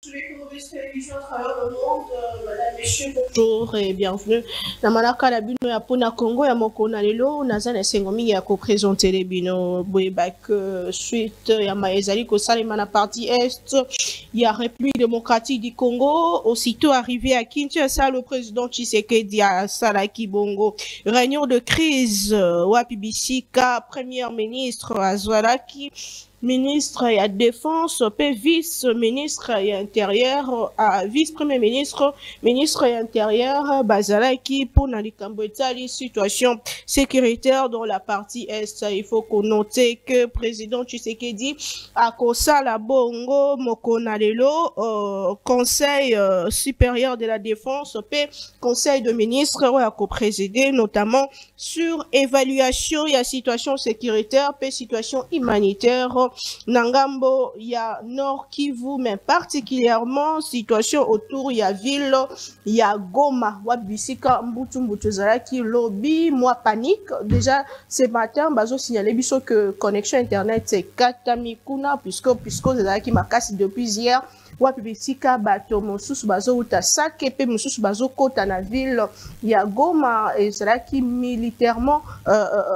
Tous les touristes télévision à travers le monde, madame, messieurs, bonjour et bienvenue. Na malaka la bino ya pona Congo ya mokona lelo naza na sengo mingi ya ko présenter les bino boyebak suite ya maezali ko salema na partie est il y a République démocratique du Congo. Aussitôt arrivé à Kinshasa, le président Tshisekedi a salaki bongo réunion de crise wapi bisika premier ministre azwalaki ministre et à défense, vice-ministre et intérieur, vice-premier ministre, ministre et intérieur, Bazalaki pour Nalikamboetali, situation sécuritaire dans la partie est. Il faut qu'on note que le président Tshisekedi a kosa la bongo mokonalelo, conseil supérieur de la défense, conseil de ministres a co-présidé notamment sur évaluation et la situation sécuritaire, situation humanitaire. Nangambo, il y a Nord Kivu, mais particulièrement situation autour, il y a ville, il y a Goma, Wabisika, Mbutu Zaraki, lobby, moi panique. Déjà, ce matin, bazo signalé biso que connexion internet c'est katamikuna, puisque Zaraki m'a cassé depuis hier. Wapibisika bato mosusu bazo uta sake pe mosusu bazo kota na ville ya Goma et Zaraki militairement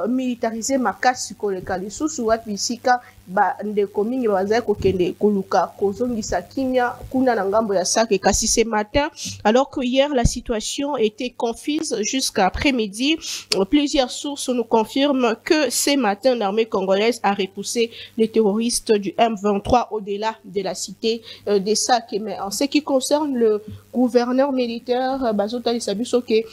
militarisé makasi koleka lisusu wapibisika ba ndeko mingi bazali kokende koluka kozongisa kimia kuna na ngambo ya sake kasi ce matin alors que hier la situation était confuse jusqu'à après-midi. Plusieurs sources nous confirment que ce matin l'armée congolaise a repoussé les terroristes du M23 au-delà de la cité des Sacs. Mais en ce qui concerne le gouverneur militaire Bazota Lissabusoke,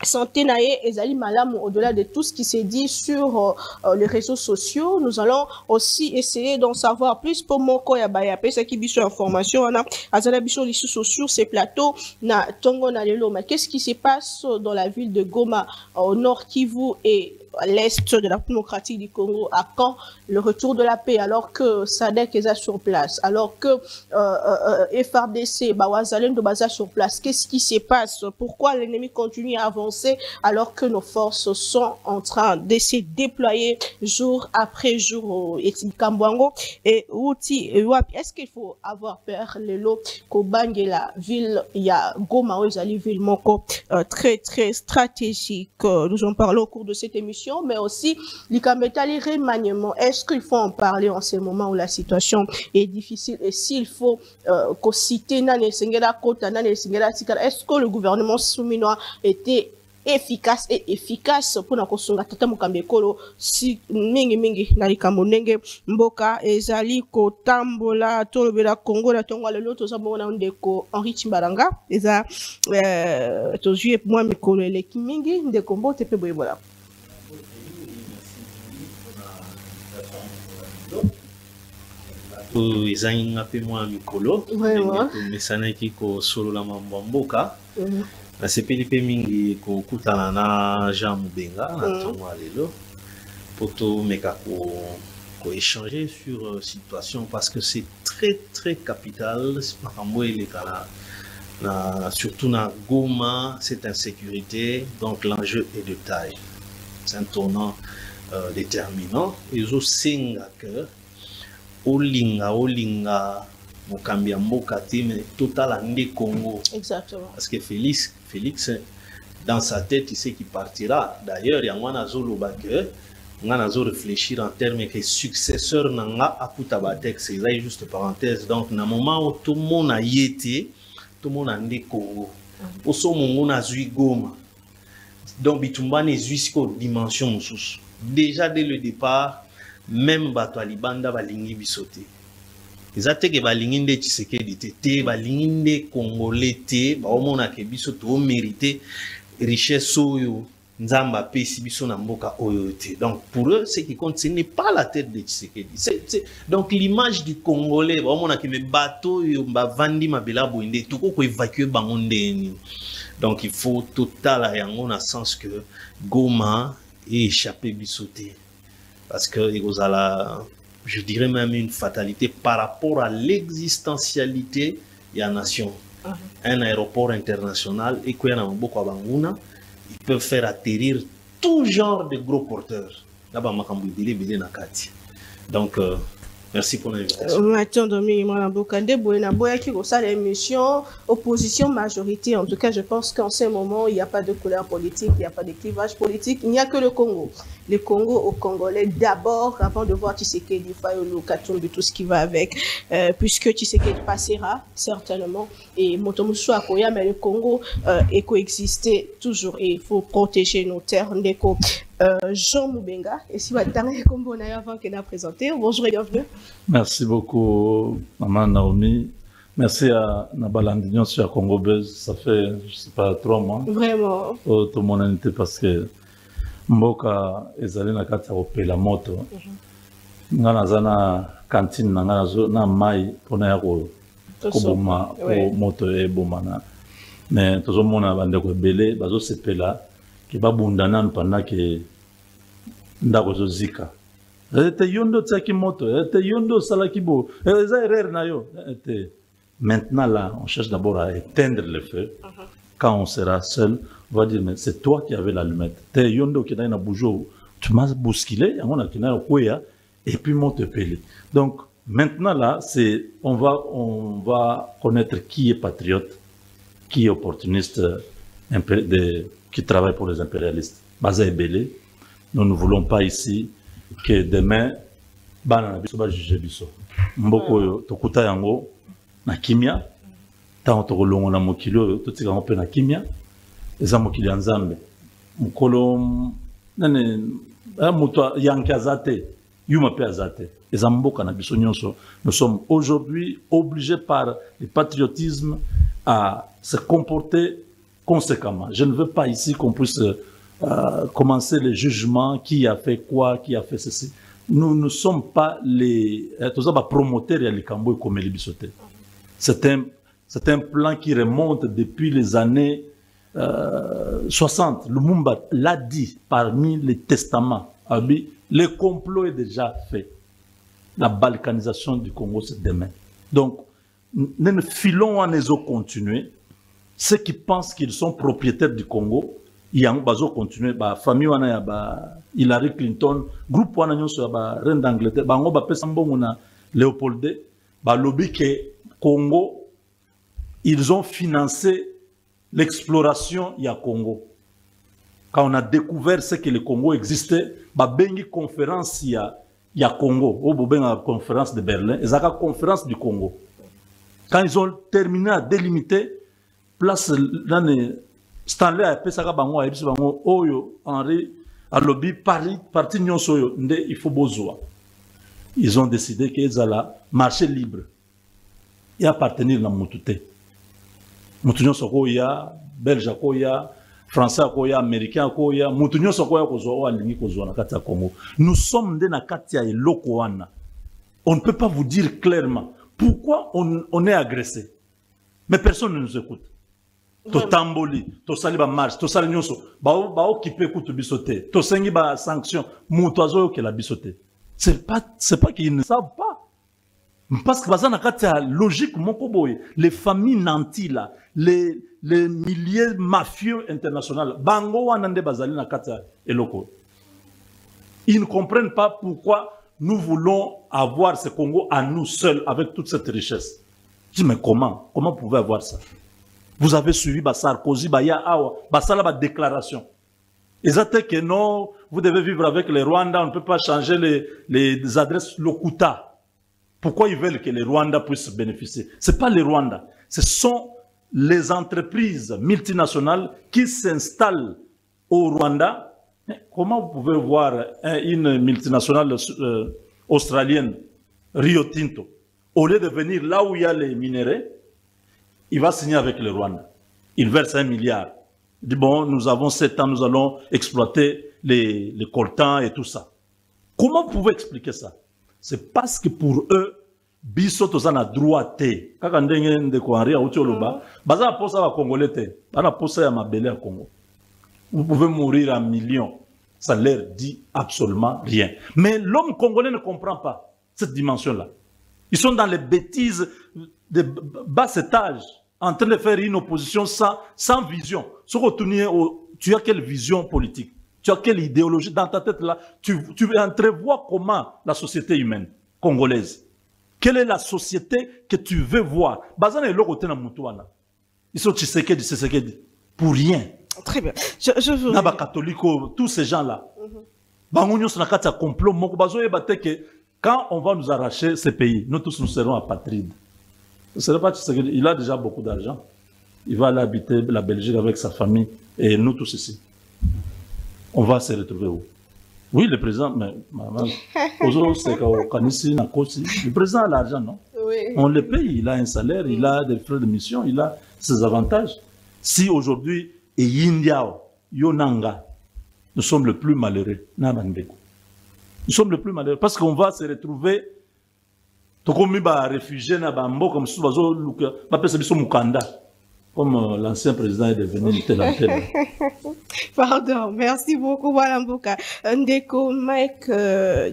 santé nae ezali malamu au-delà de tout ce qui s'est dit sur les réseaux sociaux. Nous allons aussi essayer d'en savoir plus pour moko ya baya pesa ki biso information wana azala biso lisusu sur ces plateaux na tongo na lelo. Mais qu'est-ce qui se passe dans la ville de Goma au nord Kivu et à l'est de la démocratique du Congo? À quand le retour de la paix alors que SADC est sur place, alors que FRDC, Bawazalem de Baza sur place? Qu'est-ce qui se passe? Pourquoi l'ennemi continue à avancer alors que nos forces sont en train de se déployer jour après jour? Et Outi, est-ce qu'il faut avoir peur? Lelo, Kobange, la ville, il y a Goma, Ozali, ville Moko, très très stratégique. Nous en parlons au cours de cette émission. Mais aussi les remaniements. Est-ce qu'il faut en parler en ce moment où la situation est difficile? Et s'il faut citer est-ce que le gouvernement souminois était efficace pour na kosunga tata mukambekolo si mingi na likambo ndenge mboka ezali kotambola tolobela Congo na tongo lelo tozabona ndeko Henri Chimbaranga eza tozui moi mikolo eleki mingi ndeko mbote pe boyebola. Ezangi ngape mwa mikolo mesana ki ko solo la mboka na sepeli pe mingi ko kutana na Jean Mubenga na tongo lelo poto meka ko échanger sur situation parce que c'est très très capital makambo ele kala na surtout na Goma cette insécurité, donc l'enjeu est de taille, c'est un tournant déterminant et aussi que Olinga, Mokambia Mboka mais total ande Congo. Exactement. Parce que Félix, dans sa tête, il sait qu'il partira. D'ailleurs, il y a un que on a réfléchir en termes que successeur nanga Akutabatek, c'est là juste parenthèse. Donc, dans le moment où tout le monde a y été, tout le monde a ande Congo. Au sommet, on a zui Goma. Donc, Bitumba n'est jusqu'aux dimensions. Déjà dès le départ, même bato alibanda balingi bisote ezate ke balingi nde Tshisekedi te balingi nde congolais te baomona ke biso to mériter richesse oyo nzamba pesi biso na mboka oyo te. Donc pour eux ce qui compte ce n'est pas la tête de Tshisekedi, donc l'image du congolais baomona ke me bato yo bavandi mabela boinde to ko évacuer bango ndeni. Donc il faut total à yango na sens que Goma est échappé bisote. Parce que je dirais même une fatalité par rapport à l'existentialité de la nation. Un aéroport international, et qu'il y a beaucoup à Bangouna, ils peuvent faire atterrir tout genre de gros porteurs. Donc, Merci pour l'invitation. Mathieu Domi, Bokande, Boya qui reçoit l'émission opposition majorité. En tout cas, je pense qu'en ce moment, il n'y a pas de couleur politique, il n'y a pas de clivage politique, il n'y a que le Congo. Le Congo aux Congolais d'abord, avant de voir Tshisekedi, Fayulu, Katumbi, tout ce qui va avec, puisque Tshisekedi passera certainement et Motomusu Akoya, mais le Congo est coexisté toujours et il faut protéger nos terres. Ndeko Jean Moubenga, et si vous avez avant qu'il a présenté, bonjour et bienvenue. Merci beaucoup, Maman Naomi. Merci à Nabalandignon sur Congo Buzz. Ça fait, je sais pas, 3 mois. Vraiment. Tout le monde était parce que Mboka ezali na kati ya kopela moto. Nga naza na cantine na nga na mai pona ya koboma moto ebomana. Mais tozomona bandeko ebele bazosepela ke babundana pendant que ndako zozika. Ete yondo tsaki moto, ete yondo salaki bo. Eza erreur na yo. Maintenant là, on cherche d'abord à éteindre le feu. Quand on sera seul, on va dire mais c'est toi qui avais l'allumette. Te yondo qui na bougeau, tu m'as bousculé, on a kina koya et puis mon te pelé. Donc maintenant là, c'est on va connaître qui est patriote, qui est opportuniste, qui travaille pour les impérialistes. Baza Ebele, nous ne voulons pas ici que demain, bana biso ba juger biso. Mboko tokuta yango na kimia, tant tokolongo na mokilo totika ngo pe na kimia, eza mokili ya Nzambe. Mukolo nane muto yankazate, yuma pe azate. Eza mboka na biso nyonso. Nous sommes aujourd'hui obligés par le patriotisme à se comporter conséquemment. Je ne veux pas ici qu'on puisse commencer les jugements, qui a fait quoi, qui a fait ceci. Nous ne sommes pas les promoteurs et les cambo comme les bisotés. C'est un plan qui remonte depuis les années 60. Lumumba l'a dit parmi les testaments. Le complot est déjà fait. La balkanisation du Congo, c'est demain. Donc, nous filons à nous continuer. Ceux qui pensent qu'ils sont propriétaires du Congo, il y a un bazo continuer. La famille wana ya Hillary Clinton, groupe wana nyonso ya reine d'Angleterre, bango ba pesa mbongo na Léopold II, ba lobby que Congo, ils ont financé l'exploration ya Congo. Quand on a découvert ce que le Congo existait, ba bengi conférence ya Congo, au benga conférence de Berlin, et zaka conférence du Congo. Quand ils ont terminé à délimiter place dans les Stanley a pesaka bango a ebiso bango oyo Henri a lobby parti nyonso yo nde il faut bozwa. Ils ont décidé qu'ils allaient marché libre et appartenir na mutute. Mutu nyonso ko ya Belge ko ya Français ko ya Américain ko ya mutu nyonso ko ya kozwa o alingi kozwa na kati ya Congo. Nous sommes nde na kati ya eloko wana. On ne peut pas vous dire clairement pourquoi on est agressé. Mais personne ne nous écoute. To tamboli, to sali ba marche, to sali nyonso, ba occupé kutu bisoté, to sengi ba sanction, mutu azoyo ke la bisoté. C'est pas qu'ils ne savent pas. Parce que bazana katia logique moko boy, les familles nantis là, les milliers mafieux internationaux, bango wanande bazali na katia eloko. Ils ne comprennent pas pourquoi nous voulons avoir ce Congo à nous seuls avec toute cette richesse. Je dis mais comment vous pouvez avoir ça? Vous avez suivi Sarkozy, la déclaration. Ils ont dit que non, vous devez vivre avec les Rwandais, on ne peut pas changer les adresses Lokuta. Pourquoi ils veulent que les Rwandais puissent bénéficier? Ce n'est pas les Rwandais, ce sont les entreprises multinationales qui s'installent au Rwanda. Comment vous pouvez voir une multinationale australienne, Rio Tinto, au lieu de venir là où il y a les minéraux, il va signer avec le Rwanda. Il verse 1 milliard. Il dit, bon, nous avons 7 ans, nous allons exploiter les coltans et tout ça. Comment vous pouvez expliquer ça? C'est parce que pour eux, biso tozana droité. Kaka ndenge ndeko Henri auti oloba, baza posa ba congolais te. Bana posa ya mabele à Congo. Vous pouvez mourir à millions. Ça leur dit absolument rien. Mais l'homme congolais ne comprend pas cette dimension-là. Ils sont dans les bêtises de bas étage, en train de faire une opposition sans vision. Tu as quelle vision politique? Tu as quelle idéologie dans ta tête là? Tu entrevois comment la société humaine congolaise? Quelle est la société que tu veux voir? Bazana est l'autre na mutuana. Ils sont Tshisekedi. Pour rien. Très bien. Je vous... Naba catholico, tous ces gens-là. Bangonyo Sonakata complot, Mokobazo et Bateke. Quand on va nous arracher ces pays, nous tous nous serons apatrides. Ce n'est pas Tshisekedi. Il a déjà beaucoup d'argent. Il va aller habiter la Belgique avec sa famille. Et nous tous ici. On va se retrouver où? Oui, le président, mais le président a l'argent, non? Oui. On le paye, il a un salaire, il a des frais de mission, il a ses avantages. Si aujourd'hui, et Indiao, Yonanga, nous sommes le plus malheureux, nous sommes le plus malheureux parce qu'on va se retrouver, réfugiés, comme l'ancien président est devenu tel. Pardon, merci beaucoup, Walamboka. Ndeko Mike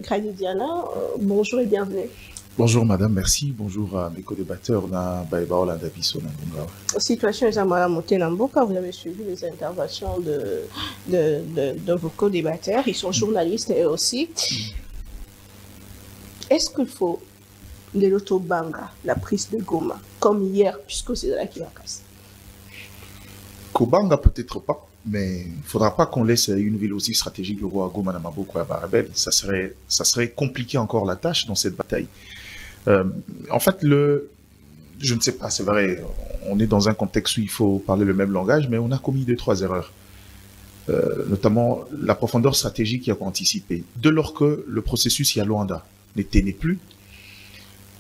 Granidiana, bonjour et bienvenue. Bonjour madame, merci. Bonjour à mes co-débatteurs. Situation est à Namboka. Vous avez suivi les interventions de vos co-débatteurs. Ils sont journalistes et aussi. Est-ce qu'il faut de l'autobanga, la prise de Goma, comme hier, puisque c'est là qu'il va casser? Kobanga peut-être pas, mais il ne faudra pas qu'on laisse une ville aussi stratégique, le roi Goma Namaboko à Barabel. Ça serait compliqué encore la tâche dans cette bataille. En fait, je ne sais pas, c'est vrai, on est dans un contexte où il faut parler le même langage, mais on a commis 2-3 erreurs. Notamment la profondeur stratégique qu'il y a anticipé. Dès lors que le processus Yalwanda n'était plus,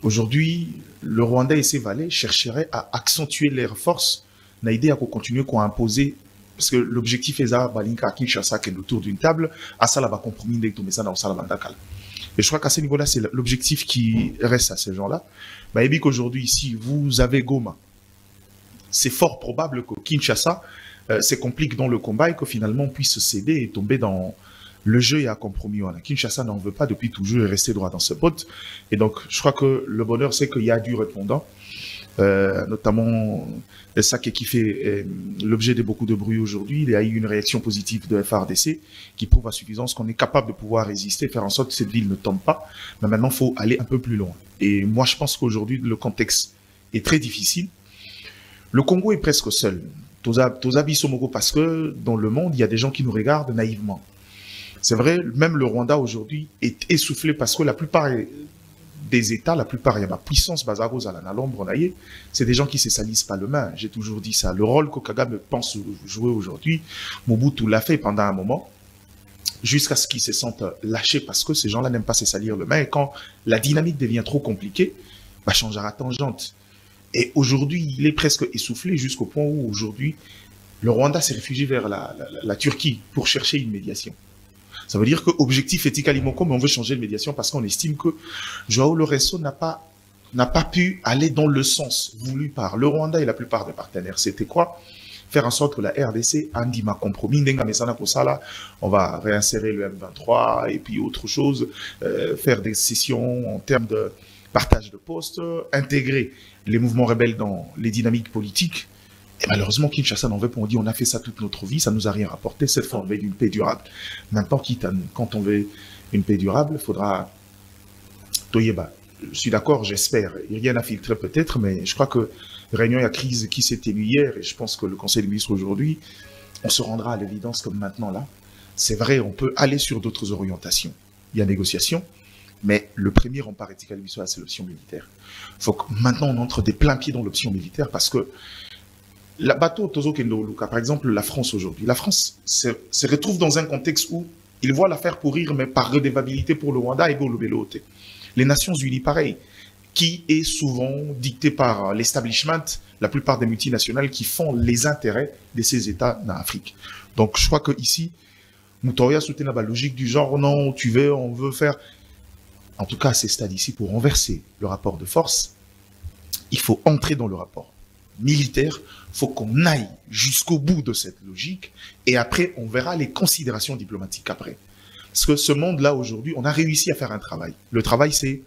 aujourd'hui, le Rwanda et ses valets chercheraient à accentuer leurs forces, n'a idée à continuer à imposer, parce que l'objectif est ça, Balinka à Kinshasa, qui est autour d'une table, à ça, là, va compromis dès que ça dans Salamandakal. Et je crois qu'à ce niveau-là, c'est l'objectif qui reste à ces gens-là. Bah, et bien qu'aujourd'hui, si vous avez Goma, c'est fort probable que Kinshasa se complique dans le combat et que finalement on puisse céder et tomber dans le jeu et à compromis. Kinshasa n'en veut pas depuis toujours et rester droit dans ce botte. Et donc, je crois que le bonheur, c'est qu'il y a du répondant. Notamment ça qui fait l'objet de beaucoup de bruit aujourd'hui. Il y a eu une réaction positive de FARDC qui prouve à suffisance qu'on est capable de pouvoir résister, faire en sorte que cette ville ne tombe pas. Mais maintenant, il faut aller un peu plus loin. Et moi, je pense qu'aujourd'hui, le contexte est très difficile. Le Congo est presque seul. Parce que dans le monde, il y a des gens qui nous regardent naïvement. C'est vrai, même le Rwanda aujourd'hui est essoufflé parce que la plupart des États, la plupart, il y a ma puissance, Bazaros à la l'ombre, c'est des gens qui ne se salissent pas le main. J'ai toujours dit ça. Le rôle que Kagame pense jouer aujourd'hui, Mobutu l'a fait pendant un moment, jusqu'à ce qu'ils se sentent lâchés parce que ces gens-là n'aiment pas se salir le main. Et quand la dynamique devient trop compliquée, bah, changera tangente. Et aujourd'hui, il est presque essoufflé jusqu'au point où aujourd'hui, le Rwanda s'est réfugié vers la Turquie pour chercher une médiation. Ça veut dire que l'objectif est Ikalimoko, mais on veut changer de médiation parce qu'on estime que Joao Lourenço n'a pas pu aller dans le sens voulu par le Rwanda et la plupart des partenaires. C'était quoi? Faire en sorte que la RDC andima compromis, on va réinsérer le M23 et puis autre chose, faire des sessions en termes de partage de postes, intégrer les mouvements rebelles dans les dynamiques politiques. Et malheureusement, Kinshasa n'en veut pas. On dit on a fait ça toute notre vie, ça nous a rien rapporté. Cette fois, on veut une paix durable. Maintenant, quand on veut une paix durable, il faudra... Je suis d'accord, j'espère. Il n'y a rien à filtrer peut-être, mais je crois que réunion et la crise qui s'est tenue hier, et je pense que le Conseil des ministres aujourd'hui, on se rendra à l'évidence comme maintenant là. C'est vrai, on peut aller sur d'autres orientations. Il y a négociation, mais le premier rempart éthique, c'est l'option militaire. Il faut que maintenant on entre des pleins pieds dans l'option militaire parce que la bateau Tozo Kendo Luka, par exemple, la France aujourd'hui. La France se retrouve dans un contexte où il voit l'affaire pourrir, mais par redevabilité pour le Rwanda et pour le Béloté. Les Nations Unies, pareil, qui est souvent dicté par l'establishment, la plupart des multinationales qui font les intérêts de ces États en Afrique. Donc, je crois que ici, Moutoria soutient la logique du genre, non, on veut faire. En tout cas, à ces stades ici, pour renverser le rapport de force, il faut entrer dans le rapport militaire. Il faut qu'on aille jusqu'au bout de cette logique et après, on verra les considérations diplomatiques après. Parce que ce monde-là, aujourd'hui, on a réussi à faire un travail. Le travail, c'est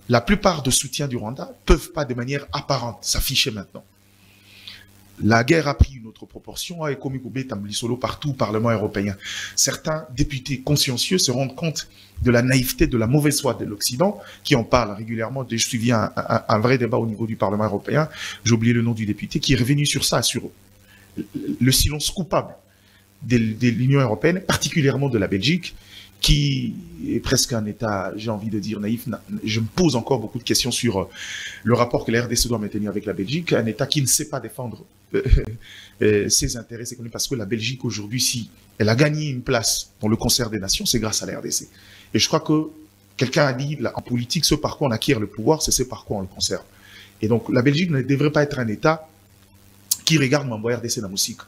la plupart de soutiens du Rwanda ne peuvent pas de manière apparente s'afficher maintenant. la guerre a pris une autre proportion, et comme solo partout au Parlement européen. Certains députés consciencieux se rendent compte de la naïveté, de la mauvaise foi de l'Occident, qui en parle régulièrement. Je suivi un vrai débat au niveau du Parlement européen, j'ai oublié le nom du député, qui est revenu sur ça, sur le silence coupable de l'Union européenne, particulièrement de la Belgique, qui est presque un État, j'ai envie de dire, naïf. Je me pose encore beaucoup de questions sur le rapport que la RDC doit maintenir avec la Belgique, un État qui ne sait pas défendre ses intérêts, c'est connu parce que la Belgique aujourd'hui, si elle a gagné une place dans le concert des nations, c'est grâce à la RDC. Et je crois que quelqu'un a dit, là, en politique, ce par quoi on acquiert le pouvoir, c'est ce par quoi on le conserve. Et donc, la Belgique ne devrait pas être un État qui regarde Mambo RDC dans la musique.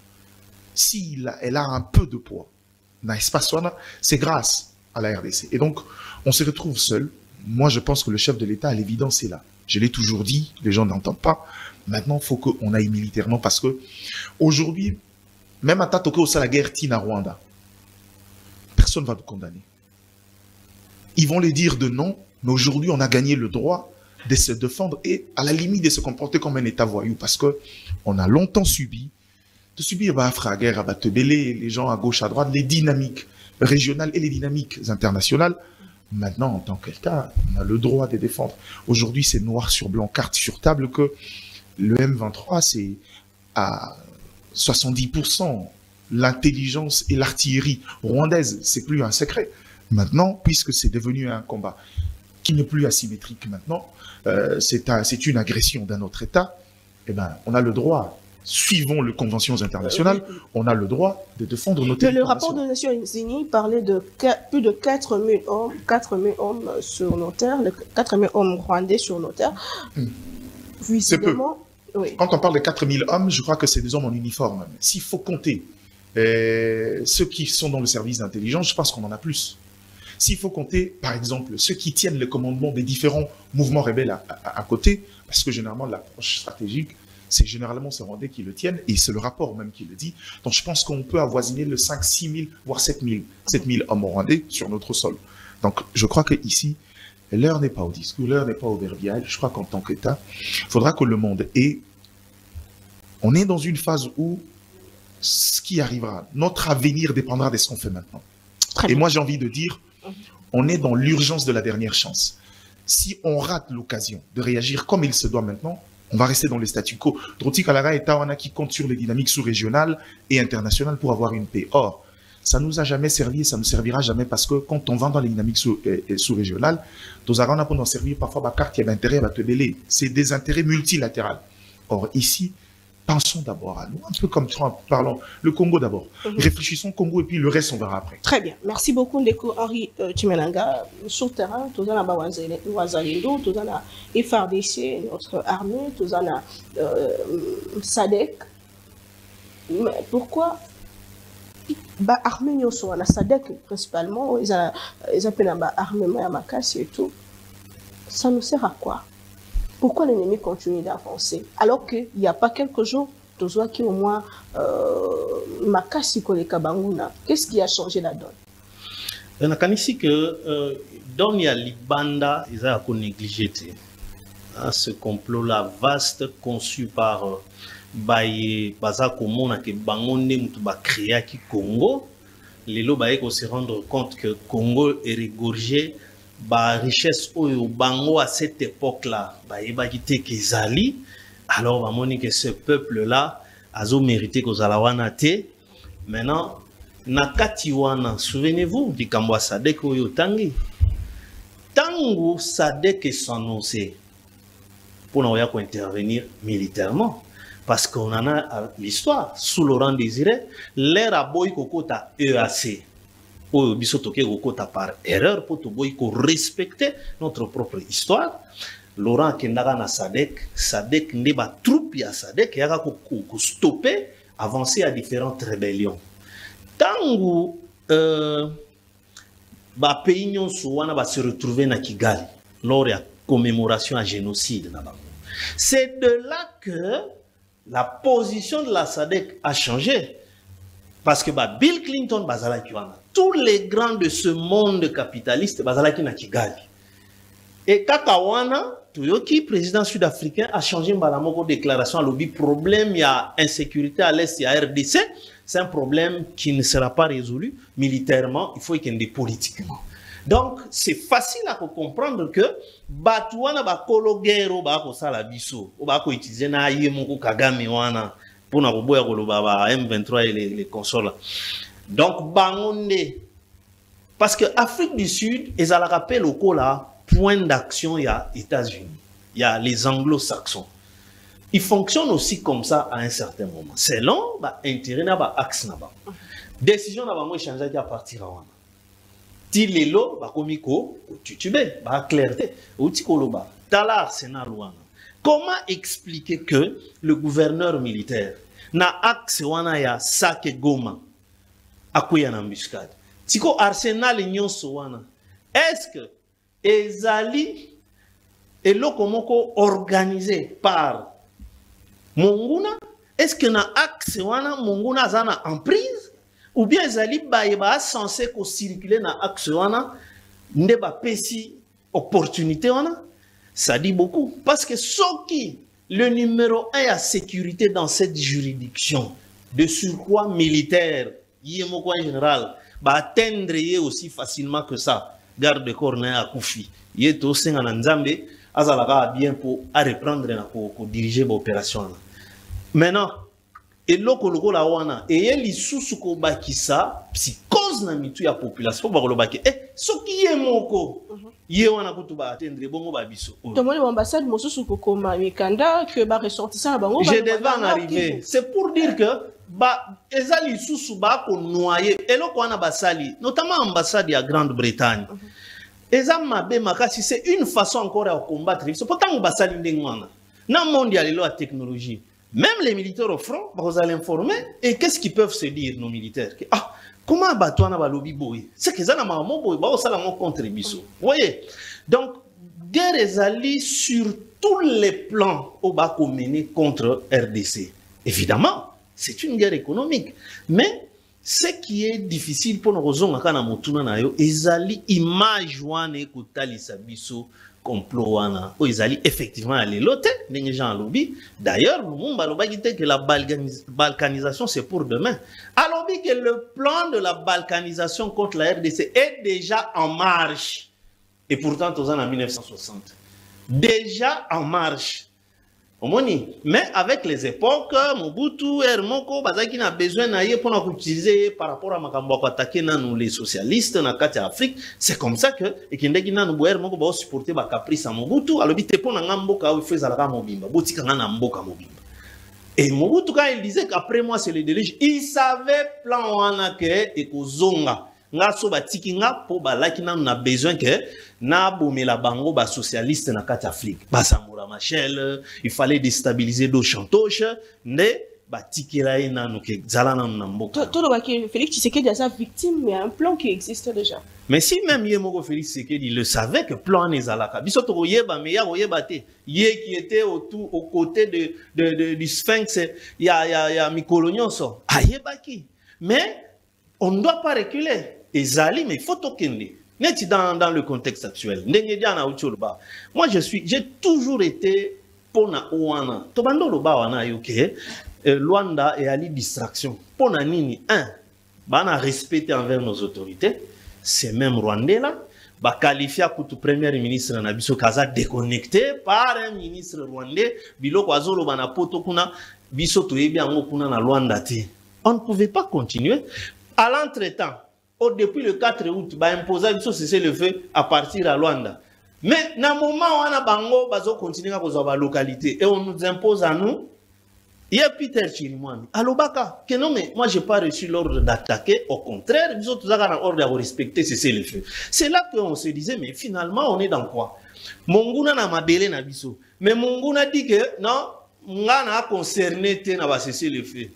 Si elle a un peu de poids, c'est grâce à la RDC. Et donc, on se retrouve seul. Moi, je pense que le chef de l'État, à l'évidence, est là. Je l'ai toujours dit, les gens n'entendent pas. Maintenant, il faut qu'on aille militairement parce que aujourd'hui, même à Tatoko, c'est la guerre Tina Rwanda. Personne ne va nous condamner. Ils vont les dire de non, mais aujourd'hui, on a gagné le droit de se défendre et à la limite de se comporter comme un État voyou parce que on a longtemps subi de subir la guerre, les gens à gauche, à droite, les dynamiques régionales et les dynamiques internationales. Maintenant, en tant qu'État, on a le droit de défendre. Aujourd'hui, c'est noir sur blanc, carte sur table, que le M23, c'est à 70% l'intelligence et l'artillerie rwandaise. C'est plus un secret. Maintenant, puisque c'est devenu un combat qui n'est plus asymétrique maintenant, c'est une agression d'un autre État, eh ben, on a le droit, suivant les conventions internationales, on a le droit de défendre nos territoires. Le rapport des Nations Unies parlait de plus de 4000 hommes sur nos terres, 4000 hommes rwandais sur nos terres. C'est peu. Oui. Quand on parle de 4000 hommes, je crois que c'est des hommes en uniforme. S'il faut compter ceux qui sont dans le service d'intelligence, je pense qu'on en a plus. S'il faut compter, par exemple, ceux qui tiennent le commandement des différents mouvements rebelles à côté, parce que généralement, l'approche stratégique, c'est généralement ces Rwandais qui le tiennent, et c'est le rapport même qui le dit. Donc je pense qu'on peut avoisiner le 5, 6 000, voire 7 000 hommes rwandais sur notre sol. Donc je crois qu'ici, l'heure n'est pas au discours, l'heure n'est pas au verbiage. Je crois qu'en tant qu'État, il faudra que le monde ait... On est dans une phase où ce qui arrivera, notre avenir dépendra de ce qu'on fait maintenant. Et moi j'ai envie de dire, on est dans l'urgence de la dernière chance. Si on rate l'occasion de réagir comme il se doit maintenant, on va rester dans les statu quo. Droti Kalara est un qui compte sur les dynamiques sous-régionales et internationales pour avoir une paix. Or, ça nous a jamais servi et ça ne nous servira jamais parce que quand on va dans les dynamiques sous-régionales, on a pour nous servir parfois ma carte, il y a d'intérêt à te mêler. C'est des intérêts multilatéraux. Or, ici, pensons d'abord à nous, un peu comme Trump, parlons le Congo d'abord. Réfléchissons au Congo et puis le reste, on verra après. Très bien. Merci beaucoup, Ndeko Henri Chimelanga. Sur le terrain, tout ça, Wazalendo, tout ça, FARDC, notre armée, tout ça, SADC. Mais pourquoi l'armée, la SADC principalement, ils appellent l'armement à Makassi et tout, ça nous sert à quoi? Pourquoi l'ennemi continue d'avancer alors qu'il n'y a pas quelques jours, tu vois qui au moins Makassi Koleka Banguna. Qu'est-ce qui a changé la donne? On a ici que dans il y a Libanda, ils ont négligé ce complot-là vaste conçu par Baye Bazakomona que Bangonde Mutuba créé qui Congo. Les lobaïs se rendre compte que Congo est régorgé. Ba richesse au bango à cette époque-là, ba yebagité kezali, alors va moni que ce peuple-là a mérité que zalawana te. Maintenant, nakati wana, souvenez-vous du Kambwa Sadek oyo tangi. Tango Sadek s'annoncer pour nous intervenir militairement, parce qu'on en a l'histoire sous Laurent Désiré, l'ère à boy kokota EAC. Par erreur pour respecter notre propre histoire. Laurent Kendara na Sadek n'est troupe ya Sadek yaka ko stopper avancer à différentes rébellions. Tangu ba pays nyonso wana ba se retrouver na Kigali lors ya commémoration à génocide na bango. C'est de là que la position de la Sadek a changé. Parce que Bill Clinton, tous les grands de ce monde capitaliste, Bazalaki na Kigali. Et Kakawana, Toyoki, président sud-africain, a changé une déclaration à l'objet. Problème, il y a insécurité à l'Est, il y a RDC. C'est un problème qui ne sera pas résolu militairement, il faut qu'il y ait des politiquement. Donc, c'est facile à comprendre que Batouana ba kologero ba ko sala biso, o ba ko utiliser na yemoko Kagame wana pour na boya ko ba M23 et les consoles. Donc bangonde parce que Afrique du Sud, ils ont rappelé locaux là, point d'action il y a États-Unis, il y a les Anglo-Saxons. Ils fonctionnent aussi comme ça à un certain moment. Selon ba intérêt na ba axe na ba. Décision na ba mo changer à partir à wana. Tilelo ba komiko tutube ba clarté outi koloba tala arsenal wana. Comment expliquer que le gouverneur militaire na axe wana ya Sake Goma akuya na embuscade tiko arsenal nyonso wana est-ce que ezali eloko moko organisé par Monguna? Est-ce que na axe wana Monguna azana emprise? Ou bien ezali ba censé ko circuler na axe wana nde ba pesi opportunité wana? Ça dit beaucoup parce que qui le numéro 1 à sécurité dans cette juridiction de surcroît militaire yemoko en général ba atteindre aussi facilement que ça garde corps na akufi yeto senga na nzambe azalaka bien pour à reprendre na ko diriger l'opération. Maintenant et loko la wana et li susuko bakisa psychose na mitu ya population ba kolobaki soki yemoko ye wana kutuba atendre bongo ba biso to moni ambassade mosusu kokoma mikanda que ba ressortissant na bango je devais en arriver. C'est pour dire que ba ezali susu ba ko noyer eloko wana basali notamment ambassade ya Grande-Bretagne ezama be makasi c'est une façon encore à combattre c'est pourtant basali ndengwana na monde ya lelo la technologie. Même les militaires au front, vous allez informer. Et qu'est-ce qu'ils peuvent se dire, nos militaires? Ah, comment Batouana va lobby boy? C'est que ça n'a pas boy, bah ça n'a contre Bissau. Vous voyez? Donc, guerre est allée sur tous les plans au bas mené contre RDC. Évidemment, c'est une guerre économique. Mais ce qui est difficile pour nos gens, quand on a na yo, ezali image wane kutali sabiso. Complot wana o ezali effectivement aller loter les gens lobby. D'ailleurs Lumumba lobaki que la balkanisation c'est pour demain. Alors que le plan de la balkanisation contre la RDC est déjà en marche et pourtant aux ans en 1960 déjà en marche. Mais avec les époques, Mobutu, Hermoko, Bazaki n'a besoin d'ailleurs pour utiliser par rapport à Makambo attaquer nous les socialistes dans la Afrique. C'est comme ça que et qui n'a nous Hermoko va supporter ba caprice à Mobutu. Alors bité pour Namboka où il fait Zalaka Mobimba, Botika na Mboka Mobimba. Et Mobutu quand il disait qu'après moi c'est le déluge, il savait plan wana que et kozonga. Nga so batiki nga po balaki na na besoin que na bomela bango ba socialiste na kati Afrique ba Samora Machel il fallait déstabiliser do chantoche ne batiki la ina no ke zala na mboka to baki Félix Tshisekedi a sa victime mais un plan qui existe déjà. Mais si même Yemoko Félix Tshisekedi le savait que plan nezalaka biso to yeba mais ya yeba te ye qui était autour aux côtés du Sphinx ya mikolo nyonso ayebaki mais on ne doit pas reculer. Et Zali, mais il faut tokende. N'est-ce dans le contexte actuel? Moi, j'ai toujours été pour na ouana. Tobando loba wana yoke. Luanda et ali distraction. Pour na nini bana respecté envers nos autorités. C'est même Rwandais là. Ba qualifié pour tout premier ministre na biso kaza déconnecté par un ministre rwandais. Biloko azolo bana poto kuna biso toyebi ango kuna na Luanda te. On ne pouvait pas continuer. À l'entretemps, depuis le 4 août, bah imposer une cessez le feu à partir à Luanda. Mais dans le moment où on a bango, bazo continuer à causer la localité et on nous impose à nous. Il y a Peter Chirimwami. Alobaka, que non mais moi j'ai pas reçu l'ordre d'attaquer. Au contraire, nous autres avons l'ordre à respecter cessez le feu. C'est là qu'on se disait mais finalement on est dans quoi? Monguna na mabele na biso. Mais Monguna dit que non, ngana concerné te na ba cessez le feu.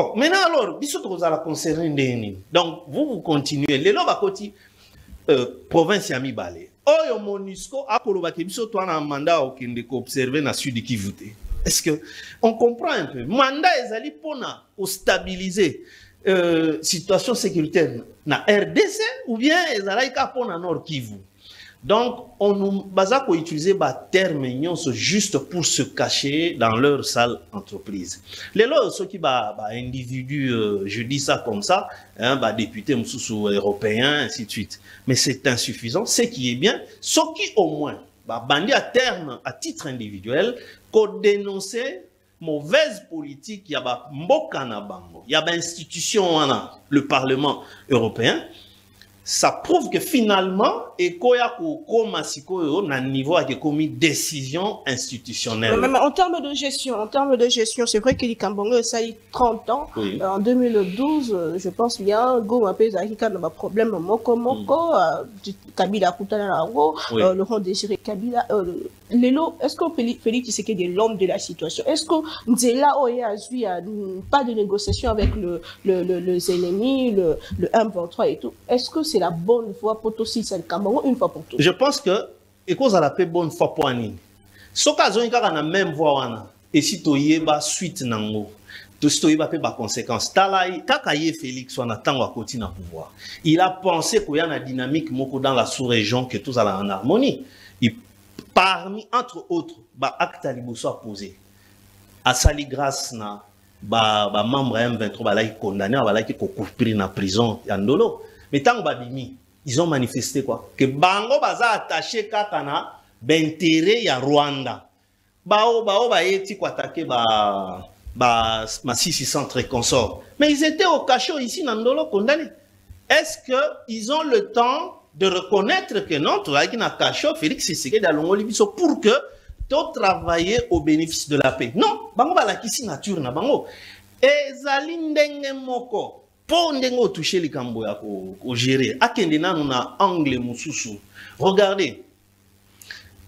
Oh, maintenant alors, vous allez concerner. Donc, vous continuez. Les lobakoti, province Yami Balé. Oh, yo Monusco, à Kolobake, biso toi un mandat au Kindeko observer na sud qui vote. Est-ce que on comprend un peu? Mandat ezali pona au stabiliser situation sécuritaire na RDC ou bien ezali ka pona Nord Kivu. Donc, on nous basa pour utiliser des termes juste pour se cacher dans leur sale entreprise. Les lois, ceux qui individus, je dis ça comme ça, hein, députés européens, ainsi de suite. Mais c'est insuffisant. Ce qui est bien, ceux qui au moins, bandit à terme, à titre individuel, qu'on dénoncer mauvaise politique, il y a mbokana bango, il y a institution, le Parlement européen. Ça prouve que finalement, et na niveau a commis décision institutionnelle. Mais en termes de gestion, c'est vrai que les Cambongo, ça a eu 30 ans. Oui. En 2012, je pense bien, go un peu un problème moko, Kabila Koutana, Laurent Désiré Kabila. Lélo, est-ce que Félix Tshisekedi est l'homme de la situation? Est-ce que Nzela Oyazu a pas de négociation avec les ennemis, le M23 et tout? Est-ce que c'est la bonne voie pour tout si c'est le Cameroun une fois pour toutes? Je pense que, et cause à la paix bonne fois pour Anine. Ce cas où il y a la même voie, et si tu y as suite nango, tu y a pas conséquence. Takaye Félix on attend à côté na pouvoir. Il a pensé qu'il y a une dynamique moko dans la sous-région que tous allons en harmonie. Parmi, entre autres, acte à liboso a posé. À sali grâce na membre M23 qui condamné qui coupé na prison yandolo. Mais tant babimi, ils ont manifesté quoi? Que bango baza attaché kakana b'intérêt ya Rwanda. Bao yeti ko attaquer ma 600 très consort. Mais ils étaient au cachot ici nandolo condamnés. Est-ce que ils ont le temps de reconnaître que non, tu as un cachot, Félix Tshisekedi a l'ongolibiso pour que tu travailles au bénéfice de la paix. Non, bango ba la kisi nature na bango. Ezali ndenge moko. Po ndenge toucher les kambo ya ko gérer. Akende nanu na angle mususu. Regardez.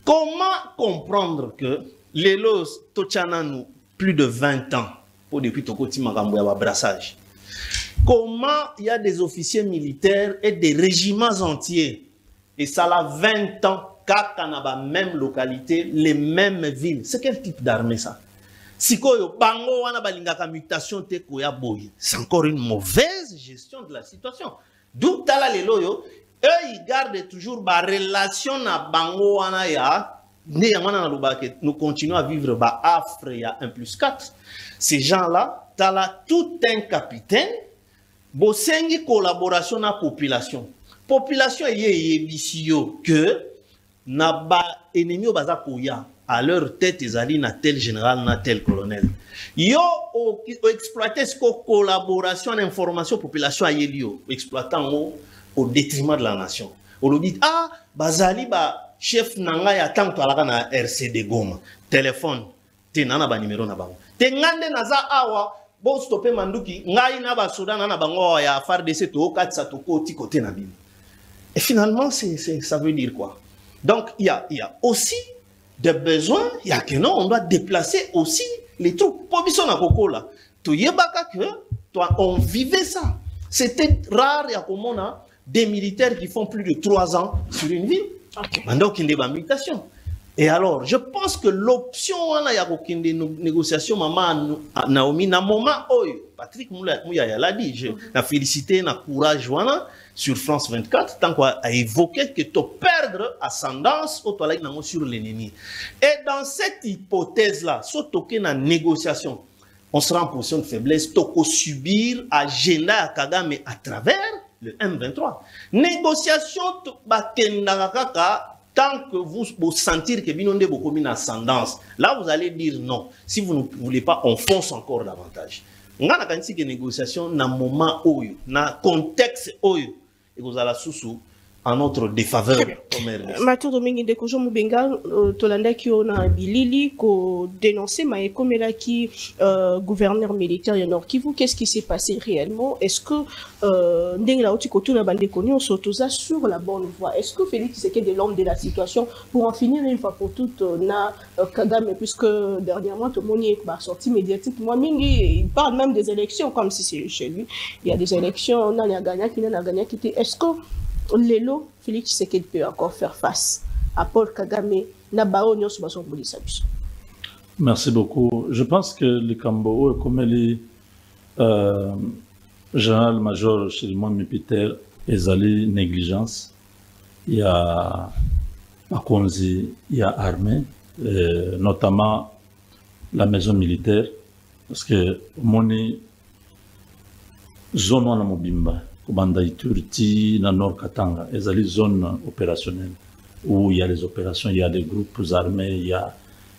Comment comprendre que les los tochananu plus de 20 ans pour depuis tokoti makambo ya brassage. Comment il y a des officiers militaires et des régiments entiers, et ça a 20 ans, Kakanaba, même localité, les mêmes villes. C'est quel type d'armée ça? Si koyo bango wana balingaka mutation te koya boy, c'est encore une mauvaise gestion de la situation. D'où tala les loyo, eux ils gardent toujours ba relation na bango wana ya ne yamana na lubake. Nous continuons à vivre ba affre ya 1+4. Ces gens-là, tala tout un capitaine. Bosengi collaboration na population. Population yebisio que na ba ennemi baza koya à leur tête ezali na tel général na tel colonel. Yo exploiter ce collaboration information population ayelio exploitant au détriment de la nation. On dit bazali ba chef nanga ya tanto alaka na RCD Goma. Téléphone te nana ba numéro na bango. Te ngande naza awa bon stopper manduki ngai na ba Soudan na bango ya FARDC to katsa to koti côté na bino. Et finalement ça veut dire quoi? Donc il y a aussi des besoins, il y a que non, on doit déplacer aussi les troupes. Pour biso na koko là, to yebaka que toi on vivait ça. C'était rare, il y a comme on a des militaires qui font plus de 3 ans sur une ville. Donc il y a des mutation. Et alors, je pense que l'option, il y a des négociations, maman, Naomi, na moment, Patrick Mouyaya l'a dit, je la félicité, na courage, sur France 24, tant qu'on a évoqué que tu perdre ascendance au toilette sur l'ennemi. Et dans cette hypothèse-là, surtout qu'il y a une négociation, on sera en position de faiblesse, tu peux subir agenda à Kagame à travers le M23. Négociation, tant que vous sentir que vous avez beaucoup d'ascendance, là vous allez dire non. Si vous ne voulez pas, on fonce encore davantage. On a une négociation dans un moment où, dans un contexte où, et vous allez sous en notre défaveur. Mathieu Domingue de Kojo Mubenga, Tolanda qui on a Bilili, ko dénoncé Maëkomela qui gouverneur militaire du Nord Kivu. Qu'est-ce qui s'est passé réellement? Est-ce que Ndengla Otikotou na bande connu on s'autosa sur la bonne voie? Est-ce que Félix Tshisekedi est l'homme de la situation pour en finir une fois pour toutes na Kagame, puisque dernièrement tout le monde est sorti médiatiquement, il parle même des élections comme si c'est chez lui. Il y a des élections, on a gagné qui. Est-ce que Lélo, Félix Tshisekedi peut encore faire face à Paul Kagame, Nabao Nyos Basson Boulissabiso? Merci beaucoup. Je pense que le Cambo, comme elle est général-major chez le Mépiter, Ezali négligence. Il y a Akonzi, il y a armée, notamment la maison militaire, parce que moni zone wana mobimba, Kobanda Ituri, na Nord Katanga, ezali zone opérationnelle où il y a les opérations, il y a des groupes armés, il y a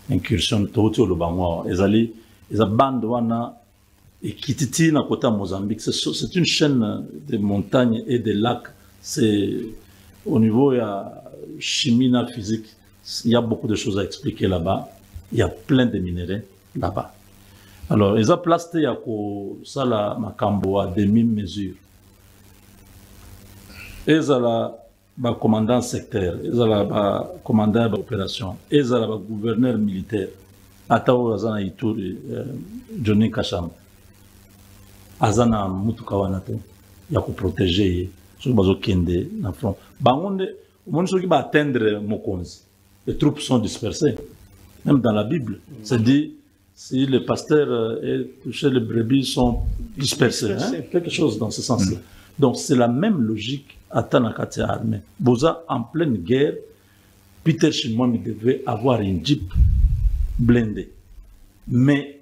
incursion tout le bangwa, ezali eza bande wana et Kititi na côté Mozambique, c'est une chaîne de montagnes et de lacs, c'est au niveau il y a chimie na physique, il y a beaucoup de choses à expliquer là-bas, il y a plein de minéraux là-bas. Alors, ils ont placé à ça la makambo à demi-mesure. Ils ont le commandant secteur, ils ont le commandant d'opération, ils ont le gouverneur militaire. Atao Azana Ituri, Johnny Kacham. Azana Mutukawanato, il y a pour protéger, sur le Kende, dans le front. Bangonde, on ne va atteindre Mokonzi. Les troupes sont dispersées. Même dans la Bible, c'est dit. Si les pasteurs et les brebis sont dispersés, hein? Quelque chose dans ce sens-là. Donc c'est la même logique à Tanakati armée. Boza en pleine guerre, Peter Chimomi devait avoir une Jeep blindée. Mais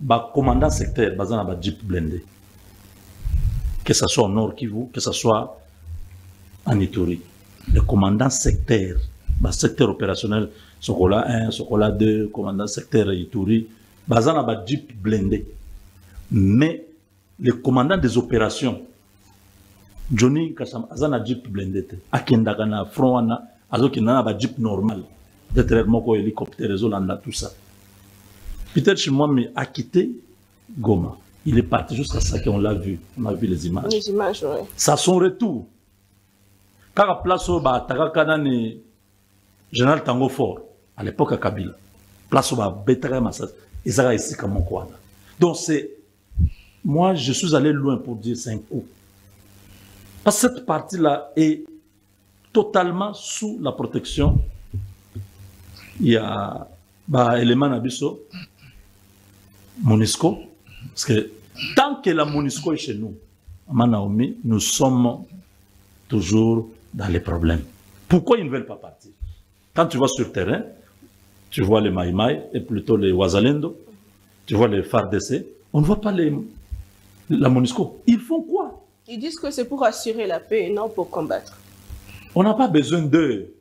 le commandant secteur, Bazana ba Jeep blindé. Que ce soit au Nord Kivu, que ce soit en Ituri. Le commandant secteur, le secteur opérationnel, Sokola 1, Sokola 2, commandant secteur Ituri, Bazana ba Jeep blindé. Mais le commandant des opérations, Johnny Kacham, Azana Jeep blindé. Akendagana, Froana, Azokina ba Jeep normal. D'être moko hélicoptère, Zolanda, tout ça. Peter Chimomi a quitté Goma. Il est parti jusqu'à ça qu'on l'a vu. On a vu les images. Les images, oui. Ça son retour. Quand la place au Batakanani, Général Tango Fort, à l'époque à Kabila, place au Betara Massas, et ça ici comme mon coin. Donc c'est. Moi, je suis allé loin pour dire 5 coups. Parce que cette partie-là est totalement sous la protection. Il y a élément Nabiso, Monisco, parce que tant que la Monisco est chez nous, à Manaomi, nous sommes toujours dans les problèmes. Pourquoi ils ne veulent pas partir? Quand tu vas sur le terrain, tu vois les Maïmaï et plutôt les Ouazalendo, tu vois les FARDC, on ne voit pas la Monisco. Ils font quoi? Ils disent que c'est pour assurer la paix et non pour combattre. On n'a pas besoin d'eux.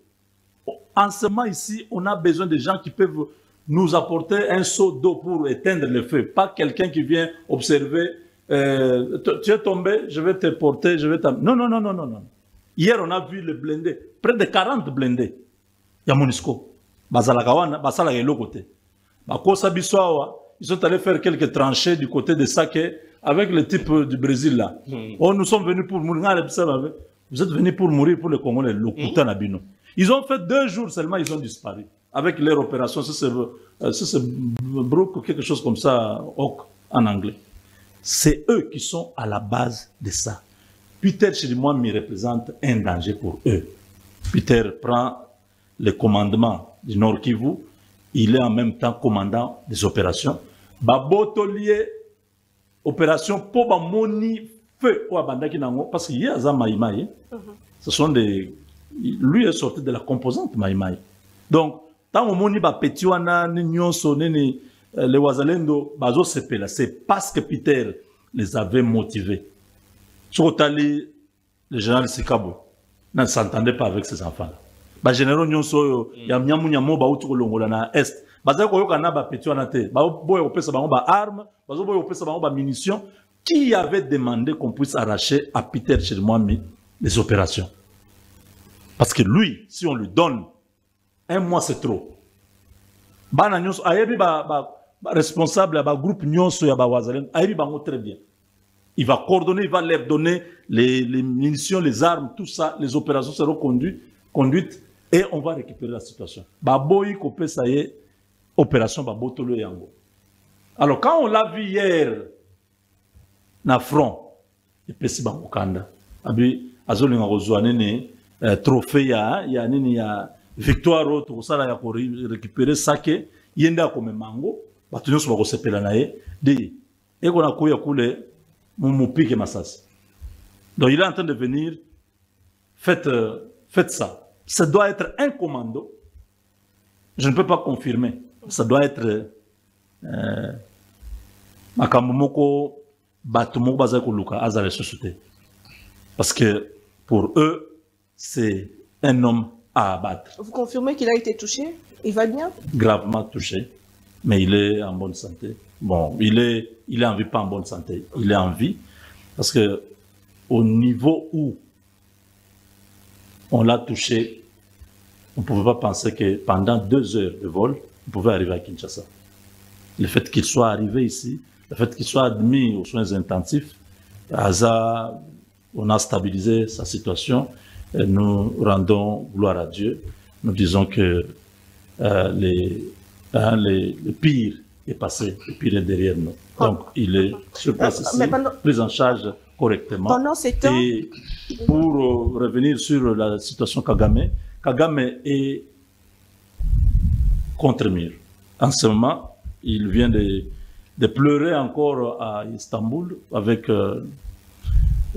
En ce moment ici, on a besoin de gens qui peuvent nous apporter un seau d'eau pour éteindre le feu. Pas quelqu'un qui vient observer, tu es tombé, je vais te porter, je vais t'amener. Non, non, non, non, non, non. Hier, on a vu les blindés, près de 40 blindés. Il y a Monisco. Bazalagawana, Basalaga l'autre côté. Ils sont allés faire quelques tranchées du côté de Saké avec le type du Brésil là. Oh, nous sommes venus pour mourir. Vous êtes venus pour mourir pour les Congolais, le Kouta Nabino. Ils ont fait 2 jours seulement, ils ont disparu. Avec leur opération, c'est Brook, quelque chose comme ça, en anglais. C'est eux qui sont à la base de ça. Peter Chirimoumi représente un danger pour eux. Peter prend le commandement du Nord Kivu, il est en même temps commandant des opérations. Babotolier, opération pour Bamoni feu au Abandaki Nango, parce qu'il y a Maïmaï. Ce sont des. Lui est sorti de la composante Maïmaï. Donc, tant que Moni Bapetiwana, Nyonso, les Wazalendo, Bazo Sepela, c'est parce que Peter les avait motivés. Sur Otali, le général Sikabo ne s'entendait pas avec ses enfants. Le général Nyonso, il y a Nyamo Baoutou Longola na Est. Bazako Yokana Bapetiwana te, Baoboy Opesa Bango armes, Bazoboy Opesa Bango munitions. Qui avait demandé qu'on puisse arracher à Peter Chirimoumi les opérations? Parce que lui, si on lui donne 1 mois, c'est trop. Bana Nyonso, Ayebi responsable, groupe Nyonso, Wazalen, Ayebi Bango très bien. Il va coordonner, il va leur donner les munitions, les armes, tout ça, les opérations seront conduites et on va récupérer la situation. Baboyi Kopé, ça y est, opération Babotolo Yango. Alors quand on l'a vu hier, na front, et puis c'est Bangokanda. Abi, Azolinga Rozoanene, trophée, il y a victoire, tout ça, il y a récupérer Sake, Yenda comme Mango, Batunos Bagosepelanae, et on a coulé. Donc il est en train de venir, faites ça. ça doit être un commando. Je ne peux pas confirmer. Ça doit être Makamomoko Batumoko Bazako Luka Azare Société. Parce que pour eux, c'est un homme à abattre. Vous confirmez qu'il a été touché? Il va bien? Gravement touché, mais il est en bonne santé. Bon, il est en vie, pas en bonne santé. Il est en vie parce que au niveau où on l'a touché, on ne pouvait pas penser que pendant 2 heures de vol, on pouvait arriver à Kinshasa. Le fait qu'il soit arrivé ici, le fait qu'il soit admis aux soins intensifs, on a stabilisé sa situation. Et nous rendons gloire à Dieu. Nous disons que le pire est passé, le pire est derrière nous. Donc, il est sur place ici, pris en charge correctement. Pendant ces temps... Et pour revenir sur la situation Kagame, Kagame est contre mur. En ce moment, il vient de pleurer encore à Istanbul avec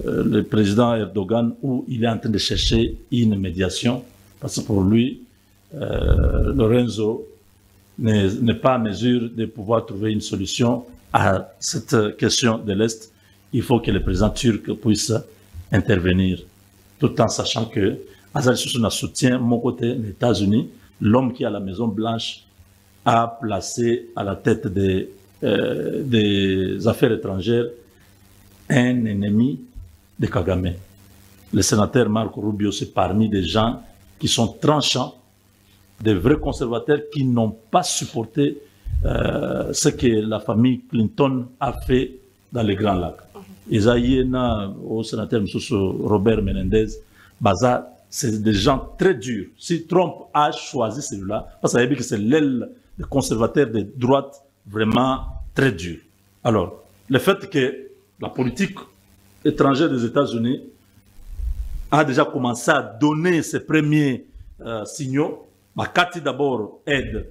le président Erdogan, où il est en train de chercher une médiation, parce que pour lui, Lorenzo n'est pas en mesure de pouvoir trouver une solution à cette question de l'Est. Il faut que le président turc puisse intervenir, tout en sachant que Azali Sousouna soutient mon côté les États-Unis, l'homme qui est à la Maison Blanche a placé à la tête des affaires étrangères un ennemi de Kagame. Le sénateur Marco Rubio, c'est parmi des gens qui sont tranchants, des vrais conservateurs qui n'ont pas supporté ce que la famille Clinton a fait dans les Grands Lacs. Isaïena, au sénateur Robert Menendez, Baza, c'est des gens très durs. Si Trump a choisi celui-là, parce que c'est l'aile des conservateurs de droite vraiment très dure. Alors, le fait que la politique étrangère des États-Unis a déjà commencé à donner ses premiers signaux. Bakati d'abord aide